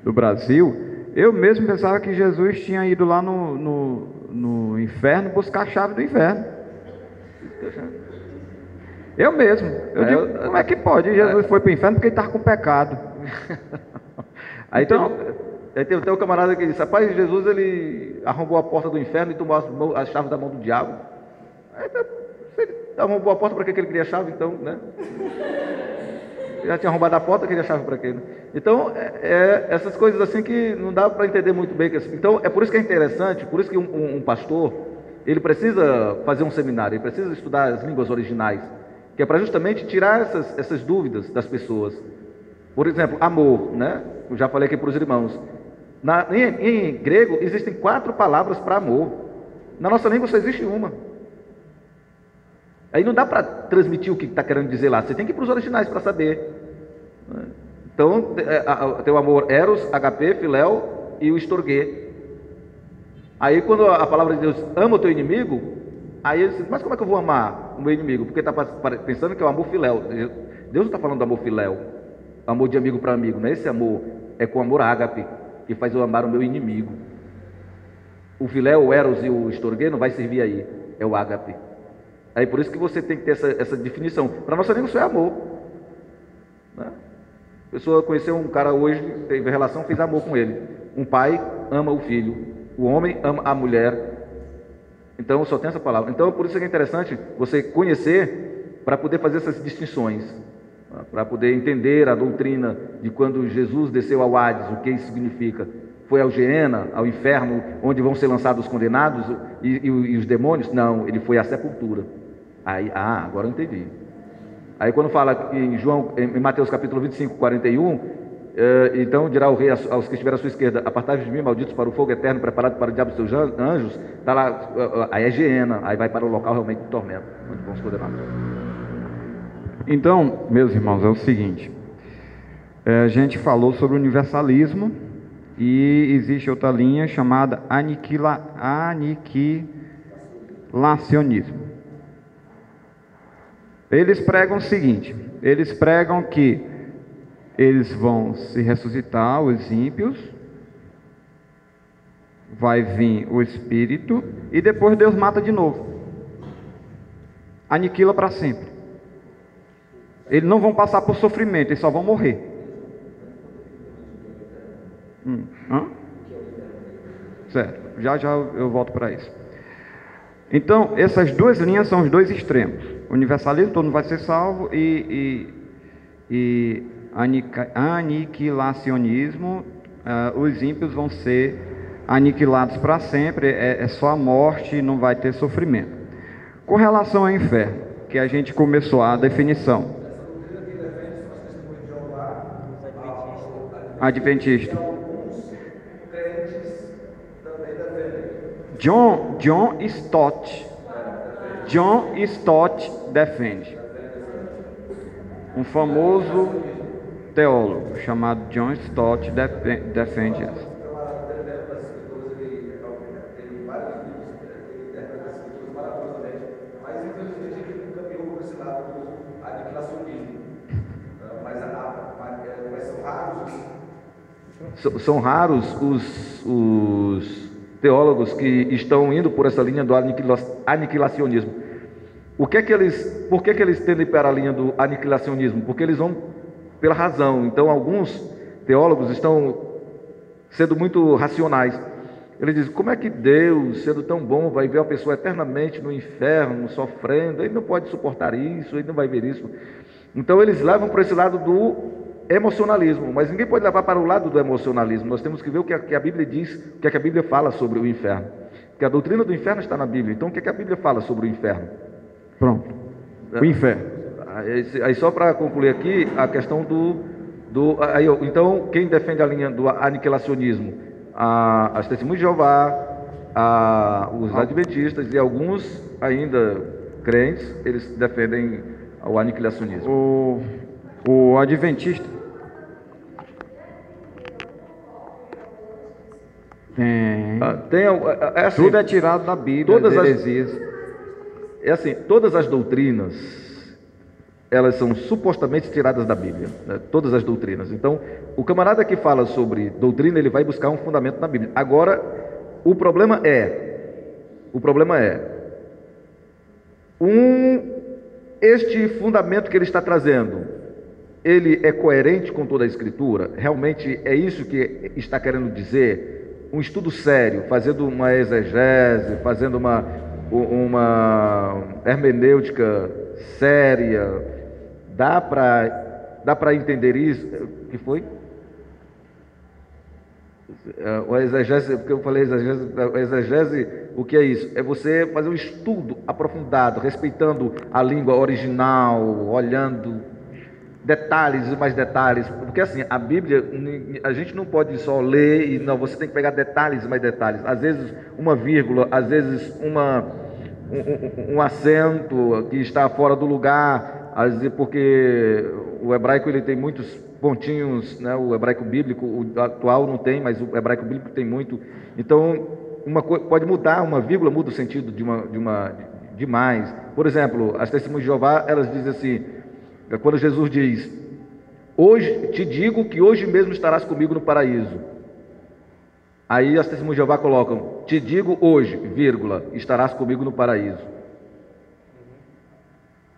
do Brasil, eu mesmo pensava que Jesus tinha ido lá no inferno buscar a chave do inferno. Eu mesmo. Eu digo, como é que pode? Jesus foi para o inferno porque ele estava com pecado. Aí então, tem um camarada que disse, rapaz, Jesus ele arrombou a porta do inferno e tomou a chave da mão do diabo. Aí, se ele arrombou a porta, para que ele queria a chave então, né? Já tinha arrombado a porta, queria a chave para quê? Então, essas coisas assim que não dá para entender muito bem. Então, é por isso que é interessante, por isso que um pastor, ele precisa fazer um seminário, ele precisa estudar as línguas originais, que é para justamente tirar essas dúvidas das pessoas. Por exemplo, amor, né? Eu já falei aqui para os irmãos. Em grego, existem 4 palavras para amor. Na nossa língua só existe uma. Aí não dá para transmitir o que está querendo dizer lá. Você tem que ir para os originais para saber. Então, tem o amor eros, agape, filéu e o estorguê. Aí quando a palavra de Deus ama o teu inimigo, Aí ele disse, mas como é que eu vou amar o meu inimigo? Porque está pensando que é o amor filéu. Deus não está falando do amor filéu, amor de amigo para amigo, não é esse amor, é com amor ágape, que faz eu amar o meu inimigo. O filéu, o eros e o estorguê não vai servir aí, é o ágape. Aí por isso que você tem que ter essa definição. Para nossa língua isso é amor, né? A pessoa conheceu um cara hoje, teve relação, fez amor com ele. Um pai ama o filho, o homem ama a mulher. Então só tem essa palavra. Então por isso que é interessante você conhecer para poder fazer essas distinções, para poder entender a doutrina de quando Jesus desceu ao Hades, o que isso significa. Foi ao Geena, ao inferno, onde vão ser lançados os condenados e os demônios? Não, ele foi à sepultura. Aí, agora eu entendi. Aí quando fala em Mateus capítulo 25, 41, então dirá o rei aos que estiverem à sua esquerda, apartai-vos de mim, malditos, para o fogo eterno preparado para o diabo e seus anjos. Está lá, aí é Geena, aí vai para o local realmente de tormento, onde vão os condenados. Então, meus irmãos, é o seguinte, a gente falou sobre o universalismo e existe outra linha chamada aniquilacionismo. Eles pregam o seguinte, eles pregam que eles vão se ressuscitar, os ímpios, vai vir o Espírito e depois Deus mata de novo, aniquila para sempre. Eles não vão passar por sofrimento, eles só vão morrer. Certo, já eu volto para isso. Então, essas duas linhas são os dois extremos. Universalismo, todo mundo vai ser salvo, e aniquilacionismo, os ímpios vão ser aniquilados para sempre, é só a morte, não vai ter sofrimento. Com relação ao inferno, que a gente começou a definição. Adventista. John Stott defende. Um famoso teólogo chamado John Stott defende isso. São raros os teólogos que estão indo por essa linha do aniquilacionismo. Por que eles tendem para a linha do aniquilacionismo? Porque eles vão pela razão. Então, alguns teólogos estão sendo muito racionais. Eles dizem, como é que Deus, sendo tão bom, vai ver uma pessoa eternamente no inferno, sofrendo? Ele não pode suportar isso, ele não vai ver isso. Então, eles levam para esse lado do emocionalismo, mas ninguém pode levar para o lado do emocionalismo. Nós temos que ver o que a Bíblia diz, o que a Bíblia fala sobre o inferno. Porque a doutrina do inferno está na Bíblia. Então, o que a Bíblia fala sobre o inferno? Pronto. O inferno. Aí só para concluir aqui, a questão então, quem defende a linha do aniquilacionismo? As Testemunhas de Jeová, os adventistas e alguns ainda crentes, eles defendem o aniquilacionismo. O adventista assim, tudo é tirado da Bíblia, todas as heresias. É assim, todas as doutrinas, elas são supostamente tiradas da Bíblia, né? Todas as doutrinas. Então, o camarada que fala sobre doutrina, ele vai buscar um fundamento na Bíblia. Agora, o problema é este fundamento que ele está trazendo, ele é coerente com toda a Escritura? Realmente é isso que está querendo dizer? Um estudo sério, fazendo uma exegese, fazendo uma hermenêutica séria, dá para entender isso? O que foi? O exegese, porque eu falei exegese, o que é isso? É você fazer um estudo aprofundado, respeitando a língua original, olhando detalhes e mais detalhes, porque assim, a Bíblia, a gente não pode só ler e não, você tem que pegar detalhes e mais detalhes, às vezes uma vírgula, às vezes um acento que está fora do lugar, às vezes porque o hebraico ele tem muitos pontinhos, né? O hebraico bíblico, o atual não tem, mas o hebraico bíblico tem muito, então uma coisa pode mudar, uma vírgula muda o sentido de demais. Por exemplo, as testemunhas de Jeová, elas dizem assim, quando Jesus diz, hoje te digo que hoje mesmo estarás comigo no paraíso. Aí as testemunhas de Jeová colocam, te digo hoje, vírgula, estarás comigo no paraíso.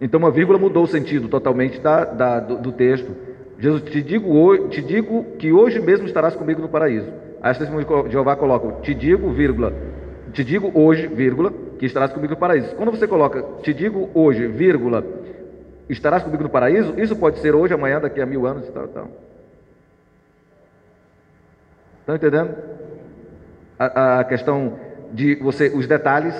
Então uma vírgula mudou o sentido totalmente do texto. Jesus, te digo que hoje mesmo estarás comigo no paraíso. Aí as testemunhas de Jeová colocam, te digo, vírgula, te digo hoje, vírgula, que estarás comigo no paraíso. Quando você coloca, te digo hoje, vírgula, estarás comigo no paraíso, isso pode ser hoje, amanhã, daqui a 1000 anos e tal, tal. Estão entendendo? A questão de você, os detalhes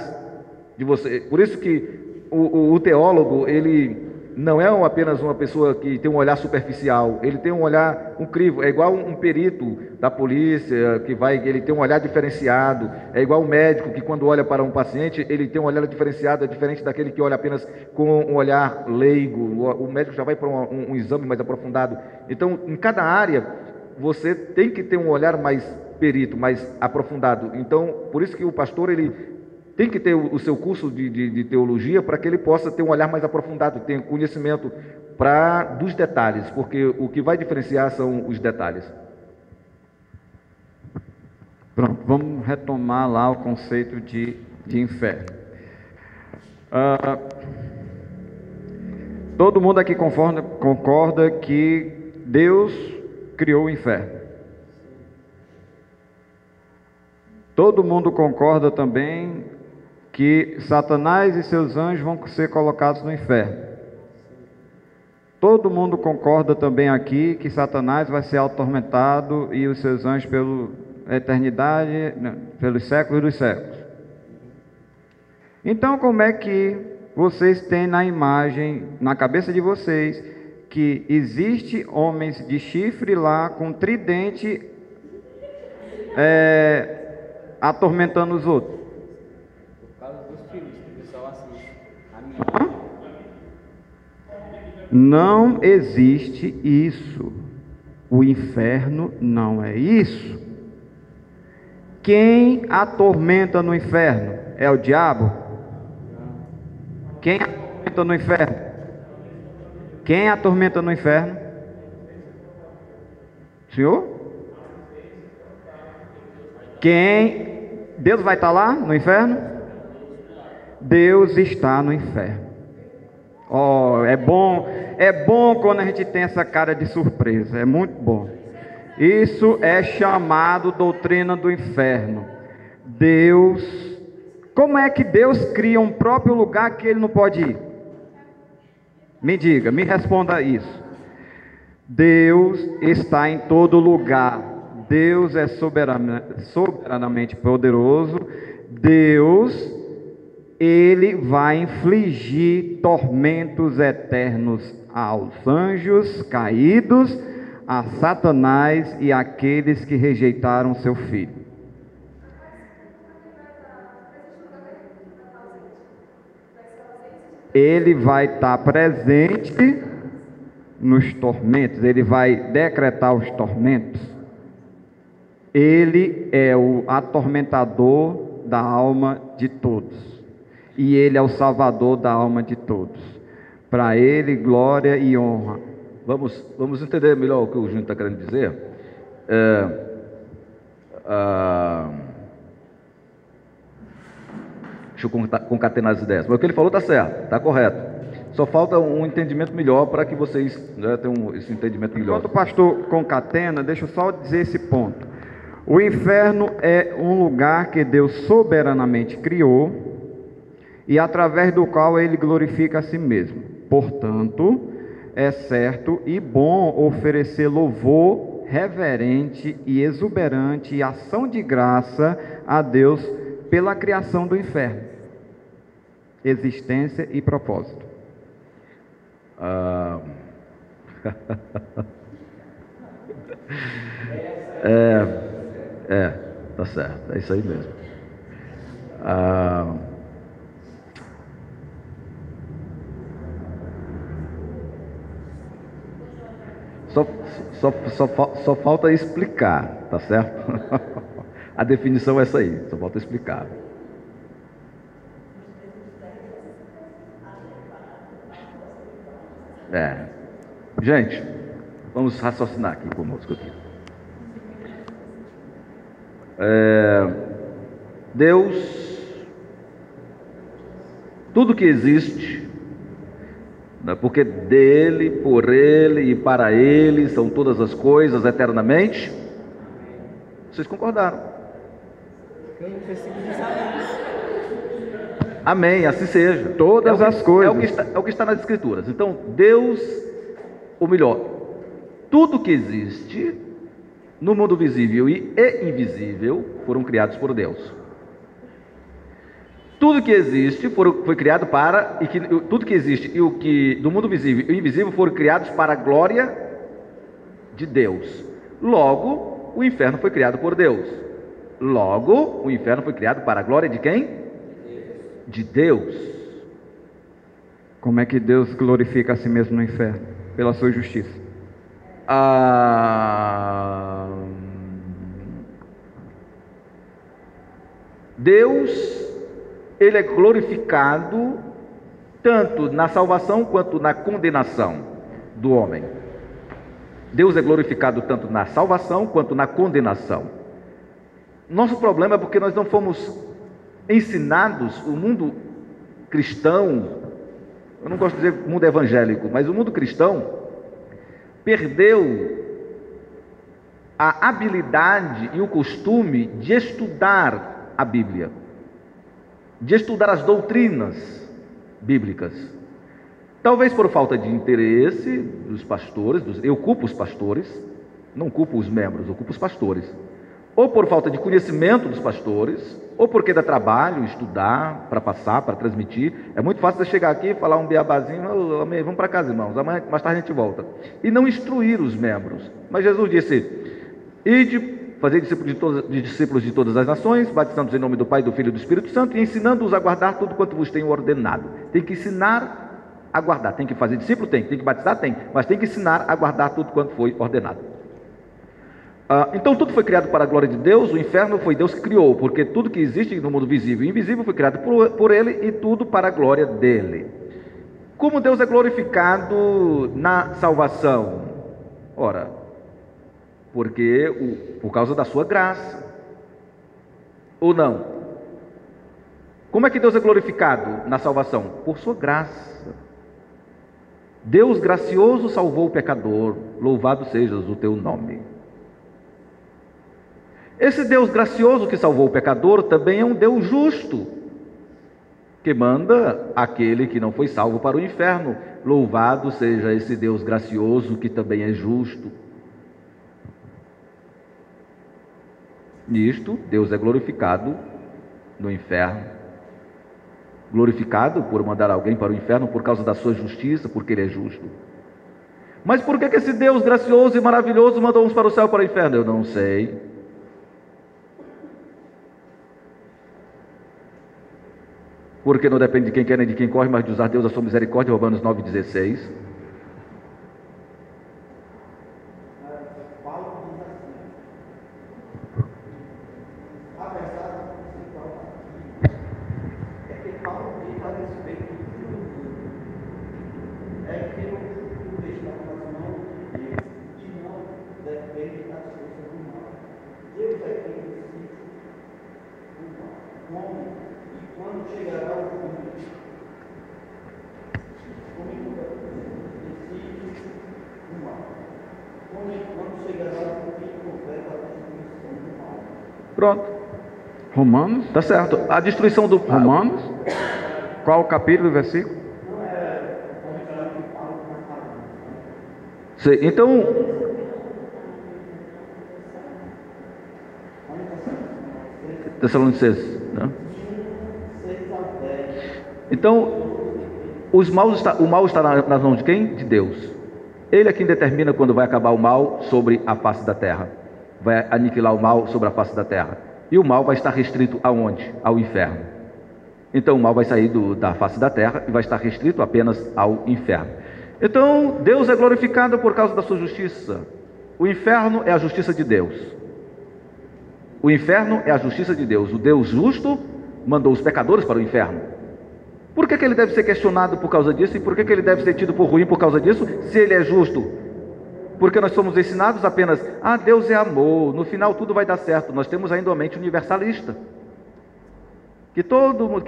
de você. Por isso que o teólogo, ele não é apenas uma pessoa que tem um olhar superficial, ele tem um olhar, um crivo, é igual um perito da polícia, ele tem um olhar diferenciado, é igual um médico que quando olha para um paciente, ele tem um olhar diferenciado, é diferente daquele que olha apenas com um olhar leigo, o médico já vai para um exame mais aprofundado. Então, em cada área, você tem que ter um olhar mais perito, mais aprofundado. Então, por isso que o pastor, ele tem que ter o seu curso de teologia para que ele possa ter um olhar mais aprofundado, ter conhecimento dos detalhes, porque o que vai diferenciar são os detalhes. Pronto, vamos retomar lá o conceito de inferno. Todo mundo aqui concorda que Deus criou o inferno. Todo mundo concorda também que Satanás e seus anjos vão ser colocados no inferno. Todo mundo concorda também aqui que Satanás vai ser atormentado e os seus anjos pela eternidade, pelos séculos dos séculos. Então, como é que vocês têm na imagem, na cabeça de vocês, que existe homens de chifre lá com tridente atormentando os outros? Não existe isso. O inferno não é isso. Quem atormenta no inferno é o diabo? Quem atormenta no inferno? Quem atormenta no inferno? Senhor? Deus vai estar lá no inferno? Deus está no inferno. Oh, é bom quando a gente tem essa cara de surpresa, é muito bom. Isso é chamado doutrina do inferno. Como é que Deus cria um próprio lugar que ele não pode ir? Me diga, me responda isso. Deus está em todo lugar. Deus é soberanamente poderoso. Deus, ele vai infligir tormentos eternos aos anjos caídos, a Satanás e àqueles que rejeitaram seu filho. Ele vai estar presente nos tormentos, ele vai decretar os tormentos. Ele é o atormentador da alma de todos. E ele é o salvador da alma de todos. Para ele, glória e honra. Vamos entender melhor o que o Júnior está querendo dizer. Deixa eu concatenar as ideias. Mas o que ele falou está certo, está correto. Só falta um entendimento melhor para que vocês tenham esse entendimento melhor. Enquanto o pastor concatena, deixa eu só dizer esse ponto. O inferno é um lugar que Deus soberanamente criou e através do qual ele glorifica a si mesmo. Portanto, é certo e bom oferecer louvor reverente e exuberante e ação de graça a Deus pela criação do inferno, existência e propósito. Tá certo, é isso aí mesmo. Só falta explicar, tá certo? A definição é essa aí, só falta explicar. Gente, vamos raciocinar aqui conosco aqui. Deus, tudo que existe, né, porque dele, por ele e para ele são todas as coisas eternamente. Vocês concordaram? Amém, assim seja. Todas as coisas. É o que está nas Escrituras. Então, Deus, ou melhor, tudo que existe no mundo visível e invisível foram criados por Deus. Tudo que existe foi criado para, tudo que existe e o que do mundo visível e invisível foram criados para a glória de Deus. Logo, o inferno foi criado por Deus. Logo, o inferno foi criado para a glória de quem? De Deus. Como é que Deus glorifica a si mesmo no inferno? Pela sua justiça. Deus, ele é glorificado tanto na salvação quanto na condenação do homem. Deus é glorificado tanto na salvação quanto na condenação. Nosso problema é porque nós não fomos ensinados, o mundo cristão, eu não gosto de dizer mundo evangélico, mas o mundo cristão perdeu a habilidade e o costume de estudar a Bíblia, de estudar as doutrinas bíblicas. Talvez por falta de interesse dos pastores, eu culpo os pastores, não culpo os membros, eu culpo os pastores. Ou por falta de conhecimento dos pastores, ou porque dá trabalho estudar, para passar, para transmitir. É muito fácil você chegar aqui e falar um beabazinho, vamos para casa, irmãos, amanhã, mais tarde a gente volta. E não instruir os membros. Mas Jesus disse, ide, fazer discípulos de todas as nações, batizando-os em nome do Pai, do Filho e do Espírito Santo, e ensinando-os a guardar tudo quanto vos tenho ordenado. Tem que ensinar a guardar, tem que fazer discípulo? Tem que batizar? Tem, mas tem que ensinar a guardar tudo quanto foi ordenado. Então tudo foi criado para a glória de Deus. O inferno foi Deus que criou, porque tudo que existe no mundo visível e invisível foi criado por ele, e tudo para a glória dele. Como Deus é glorificado na salvação? Ora, porque por causa da sua graça, ou não? Como é que Deus é glorificado na salvação? Por sua graça. Deus gracioso salvou o pecador, louvado sejas o teu nome. Esse Deus gracioso que salvou o pecador também é um Deus justo, que manda aquele que não foi salvo para o inferno. Louvado seja esse Deus gracioso que também é justo. Nisto, Deus é glorificado no inferno. Glorificado por mandar alguém para o inferno por causa da sua justiça, porque ele é justo. Mas por que esse Deus gracioso e maravilhoso mandou uns para o céu e para o inferno? Eu não sei. Porque não depende de quem quer nem de quem corre, mas de usar Deus a sua misericórdia, Romanos 9,16. Pronto. Romanos? Tá certo. A destruição do... Romanos? Qual o capítulo e versículo? Então... Tessalonicenses, né? Então, o mal está nas mãos de quem? De Deus. Ele é quem determina quando vai acabar o mal sobre a face da terra. Vai aniquilar o mal sobre a face da terra. E o mal vai estar restrito aonde? Ao inferno. Então o mal vai sair da face da terra e vai estar restrito apenas ao inferno. Então Deus é glorificado por causa da sua justiça. O inferno é a justiça de Deus. O inferno é a justiça de Deus. O Deus justo mandou os pecadores para o inferno. Por que ele deve ser questionado por causa disso? E por que ele deve ser tido por ruim por causa disso, se ele é justo? Porque nós somos ensinados apenas, Deus é amor, no final tudo vai dar certo. Nós temos ainda uma mente universalista. Que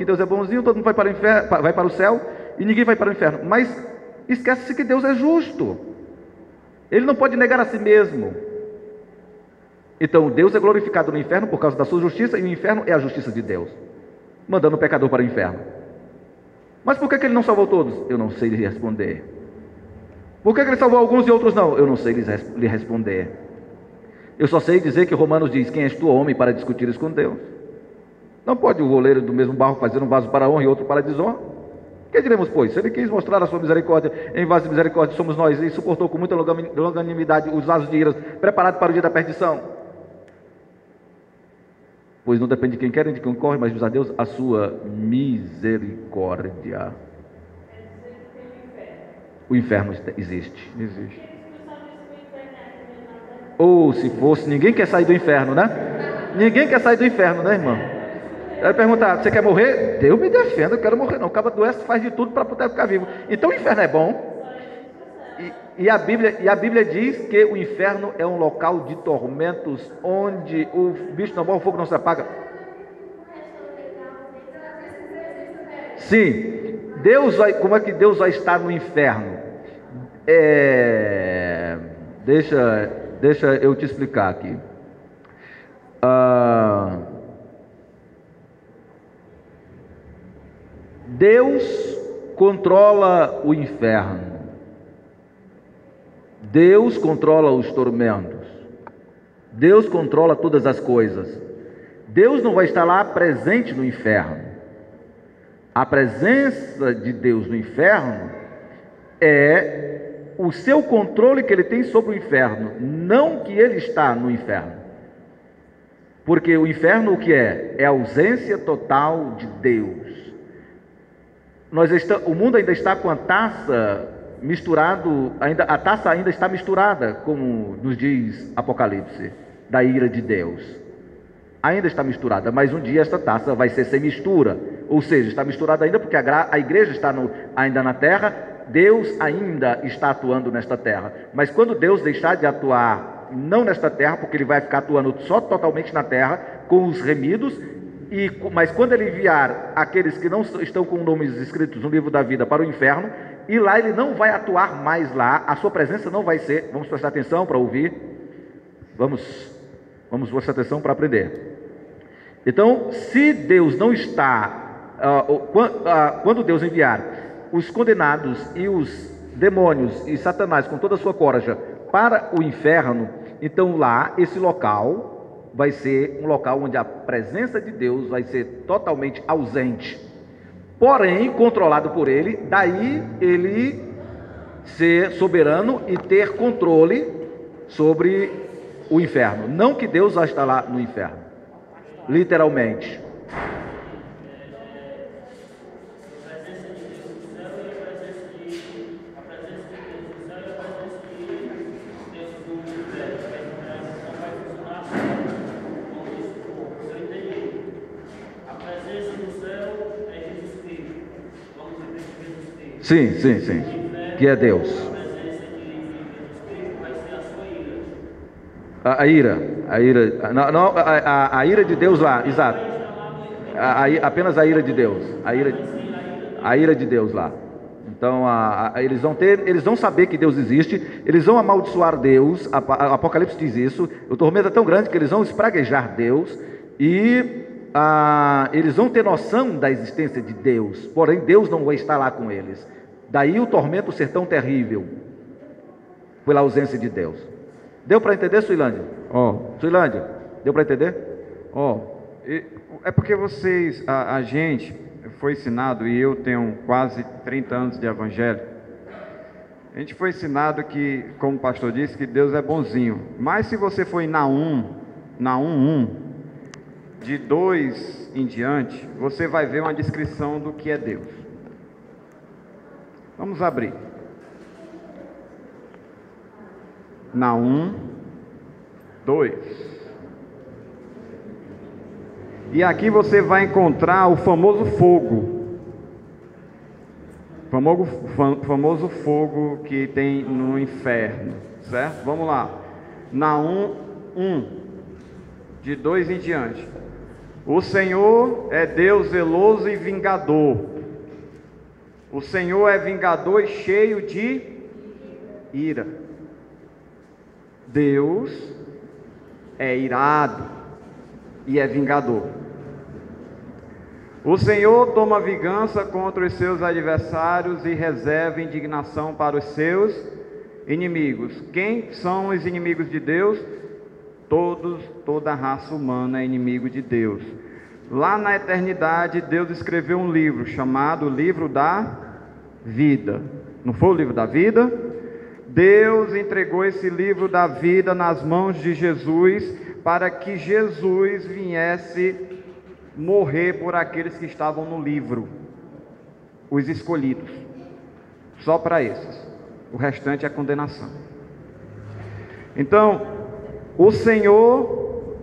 Deus é bonzinho, todo mundo vai para o inferno, vai para o céu e ninguém vai para o inferno. Mas esquece-se que Deus é justo. Ele não pode negar a si mesmo. Então Deus é glorificado no inferno por causa da sua justiça, e o inferno é a justiça de Deus, mandando o pecador para o inferno. Mas por que ele não salvou todos? Eu não sei lhe responder. Por que ele salvou alguns e outros não? Eu não sei lhe responder. Eu só sei dizer que Romanos diz: quem és tu, homem, para discutires com Deus? Não pode o oleiro do mesmo barro fazer um vaso para a honra e outro para a desonra? Que diremos, pois? Se ele quis mostrar a sua misericórdia em vaso de misericórdia, somos nós, e suportou com muita longanimidade os vasos de ira, preparado para o dia da perdição. Pois não depende de quem quer nem de quem corre, mas diz a Deus a sua misericórdia. O inferno existe. Ou se fosse, ninguém quer sair do inferno, né? Ninguém quer sair do inferno, né, irmão? Vai perguntar: você quer morrer? Deus me defenda, eu quero morrer não. O cabo adoece, faz de tudo para poder ficar vivo. Então o inferno é bom. E a Bíblia diz que o inferno é um local de tormentos, onde o bicho não morre, o fogo não se apaga. Sim. Como é que Deus vai estar no inferno? Deixa eu te explicar aqui. Deus controla o inferno. Deus controla os tormentos. Deus controla todas as coisas. Deus não vai estar lá presente no inferno. A presença de Deus no inferno é o seu controle que ele tem sobre o inferno, não que ele está no inferno. Porque o inferno o que é? É a ausência total de Deus. O mundo ainda está com a taça misturado, a taça ainda está misturada, como nos diz Apocalipse, da ira de Deus. Ainda está misturada, mas um dia esta taça vai ser sem mistura, ou seja, está misturada ainda porque a igreja está ainda na terra, Deus ainda está atuando nesta terra. Mas quando Deus deixar de atuar, não nesta terra, porque ele vai ficar atuando só totalmente na terra, com os remidos, mas quando ele enviar aqueles que não estão com nomes escritos no livro da vida para o inferno, e lá ele não vai atuar mais lá, a sua presença não vai ser, vamos prestar atenção para ouvir, vamos prestar atenção para aprender. Então, se Deus não está, quando Deus enviar os condenados e os demônios e Satanás com toda a sua corja para o inferno, então lá, esse local vai ser um local onde a presença de Deus vai ser totalmente ausente, porém controlado por ele, daí ele ser soberano e ter controle sobre o inferno. Não que Deus vai estar lá no inferno, literalmente. Sim, que é Deus. A ira, a ira de Deus lá, exato. Apenas a ira de Deus, a ira de Deus lá. Então eles vão saber que Deus existe, eles vão amaldiçoar Deus. Apocalipse diz isso. O tormento é tão grande que eles vão espraguejar Deus e eles vão ter noção da existência de Deus, porém Deus não vai estar lá com eles. Daí o tormento ser tão terrível, pela ausência de Deus. Deu para entender, Suilândia? Suilândia, deu para entender? É porque a gente foi ensinado, e eu tenho quase 30 anos de evangelho, a gente foi ensinado que, como o pastor disse, que Deus é bonzinho. Mas se você for em Naum 1, de 2 em diante, você vai ver uma descrição do que é Deus. Vamos abrir. Naum 2. E aqui você vai encontrar o famoso fogo. famoso fogo que tem no inferno, certo? Vamos lá. Naum 1, de 2 em diante. O Senhor é Deus zeloso e vingador. O Senhor é vingador e cheio de ira. Deus é irado e é vingador. O Senhor toma vingança contra os seus adversários e reserva indignação para os seus inimigos. Quem são os inimigos de Deus? Toda a raça humana é inimigo de Deus. Lá na eternidade, Deus escreveu um livro chamado Livro da Vida. Não foi o livro da vida? Deus entregou esse livro da vida nas mãos de Jesus para que Jesus viesse morrer por aqueles que estavam no livro, os escolhidos, só para esses. O restante é condenação. Então, o Senhor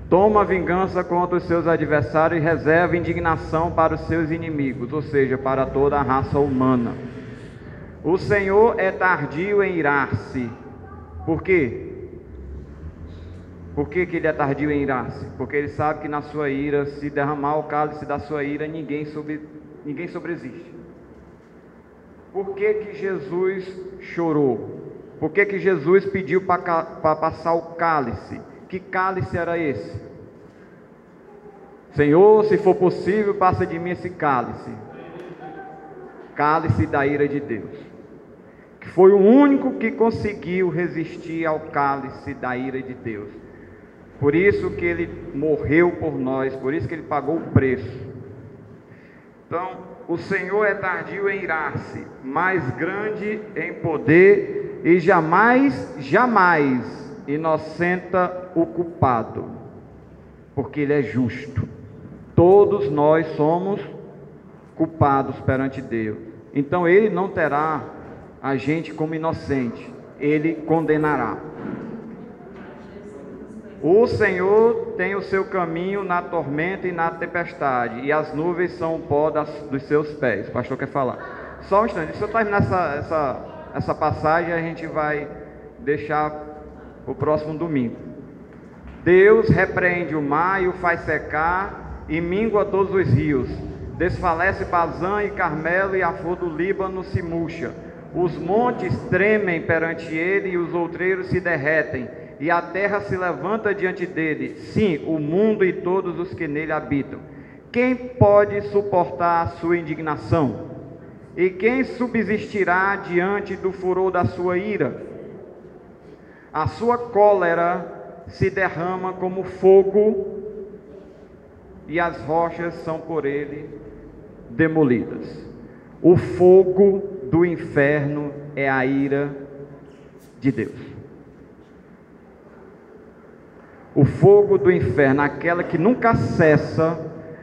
toma vingança contra os seus adversários e reserva indignação para os seus inimigos, ou seja, para toda a raça humana. O Senhor é tardio em irar-se. Por quê? Por que ele é tardio em irar-se? Porque ele sabe que na sua ira, se derramar o cálice da sua ira, ninguém sobreexiste. Por que Jesus chorou? Por que Jesus pediu para passar o cálice? Que cálice era esse? Senhor, se for possível, passa de mim esse cálice. Cálice da ira de Deus. Que foi o único que conseguiu resistir ao cálice da ira de Deus. Por isso que ele morreu por nós, por isso que ele pagou o preço. Então, o Senhor é tardio em irar-se, mais grande em poder e jamais inocenta o culpado, porque ele é justo. Todos nós somos culpados perante Deus. Então ele não terá a gente como inocente, ele condenará. O Senhor tem o seu caminho na tormenta e na tempestade, e as nuvens são o pó dos seus pés. O pastor quer falar. Só um instante, se eu terminar essa passagem, a gente vai deixar o próximo domingo. Deus repreende o mar e o faz secar, e mingua todos os rios. Desfalece Bazã e Carmelo, e a flor do Líbano se murcha. Os montes tremem perante ele, e os outreiros se derretem, e a terra se levanta diante dele, sim, o mundo e todos os que nele habitam. Quem pode suportar a sua indignação? E quem subsistirá diante do furor da sua ira? A sua cólera se derrama como fogo, e as rochas são por ele demolidas. O fogo do inferno é a ira de Deus. O fogo do inferno, aquela que nunca cessa,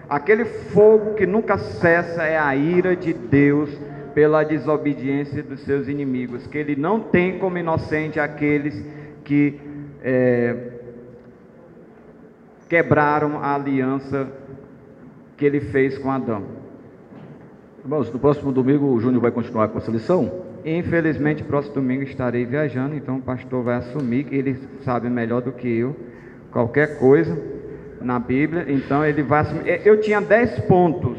aquele fogo que nunca cessa é a ira de Deus pela desobediência dos seus inimigos, que ele não tem como inocente aqueles que quebraram a aliança que ele fez com Adão. Irmãos, no próximo domingo o Júnior vai continuar com essa lição? Infelizmente, próximo domingo estarei viajando, então o pastor vai assumir, que ele sabe melhor do que eu qualquer coisa na Bíblia, então ele vai assumir. Eu tinha 10 pontos,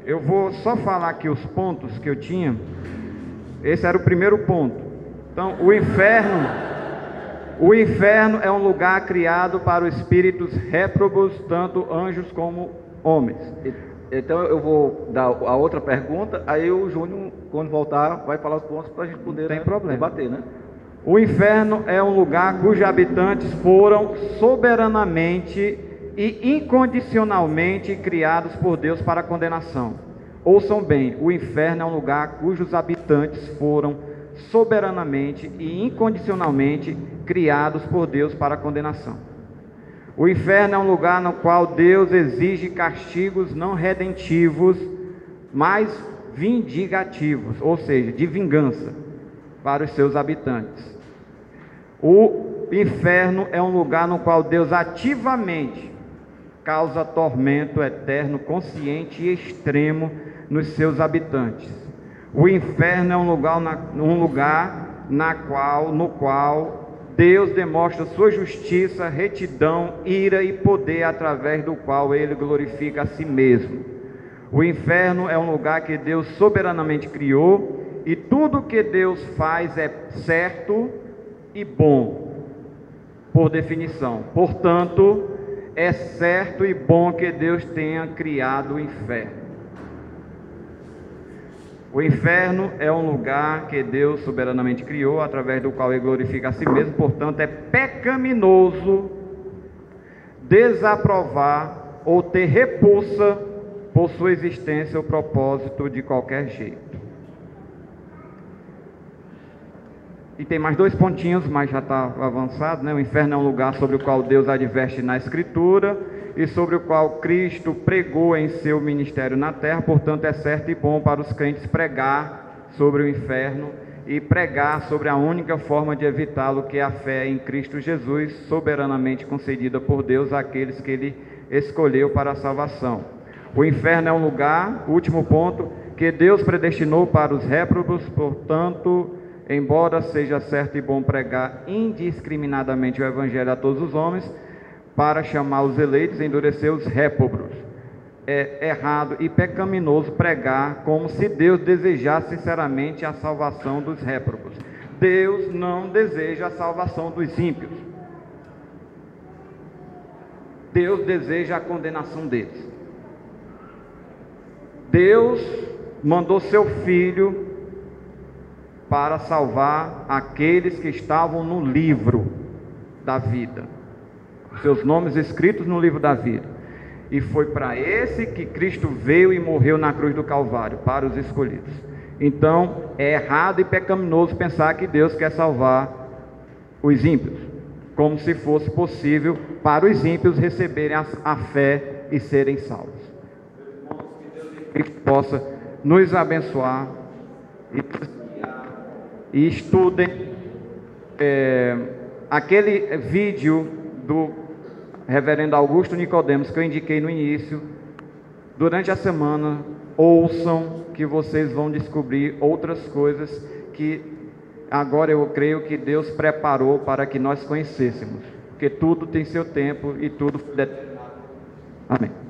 eu vou só falar aqui os pontos que eu tinha. Esse era o primeiro ponto. Então, o inferno é um lugar criado para os espíritos réprobos, tanto anjos como homens. Então eu vou dar a outra pergunta, aí o Júnior, quando voltar, vai falar os pontos para a gente poder debater, né? O inferno é um lugar cujos habitantes foram soberanamente e incondicionalmente criados por Deus para a condenação. Ouçam bem, o inferno é um lugar cujos habitantes foram soberanamente e incondicionalmente criados por Deus para a condenação. O inferno é um lugar no qual Deus exige castigos não redentivos, mas vindicativos, ou seja, de vingança para os seus habitantes. O inferno é um lugar no qual Deus ativamente causa tormento eterno, consciente e extremo nos seus habitantes. O inferno é um lugar no qual Deus demonstra sua justiça, retidão, ira e poder, através do qual ele glorifica a si mesmo. O inferno é um lugar que Deus soberanamente criou, e tudo que Deus faz é certo e bom, por definição. Portanto, é certo e bom que Deus tenha criado o inferno. O inferno é um lugar que Deus soberanamente criou, através do qual ele glorifica a si mesmo. Portanto, é pecaminoso desaprovar ou ter repulsa por sua existência ou propósito de qualquer jeito. E tem mais 2 pontinhos, mas já está avançado, né? O inferno é um lugar sobre o qual Deus adverte na Escritura e sobre o qual Cristo pregou em seu ministério na terra. Portanto, é certo e bom para os crentes pregar sobre o inferno e pregar sobre a única forma de evitá-lo, que é a fé em Cristo Jesus, soberanamente concedida por Deus àqueles que Ele escolheu para a salvação. O inferno é um lugar, último ponto, que Deus predestinou para os réprobos. Portanto, embora seja certo e bom pregar indiscriminadamente o Evangelho a todos os homens, para chamar os eleitos e endurecer os réprobos, é errado e pecaminoso pregar como se Deus desejasse sinceramente a salvação dos réprobos. Deus não deseja a salvação dos ímpios. Deus deseja a condenação deles. Deus mandou seu Filho para salvar aqueles que estavam no livro da vida, seus nomes escritos no livro da vida. E foi para esse que Cristo veio e morreu na cruz do Calvário, para os escolhidos. Então, é errado e pecaminoso pensar que Deus quer salvar os ímpios, como se fosse possível para os ímpios receberem a fé e serem salvos. Que Deus possa nos abençoar e estudem aquele vídeo do Reverendo Augusto Nicodemos que eu indiquei no início. Durante a semana, ouçam, que vocês vão descobrir outras coisas que agora eu creio que Deus preparou para que nós conhecêssemos, porque tudo tem seu tempo e tudo. Amém.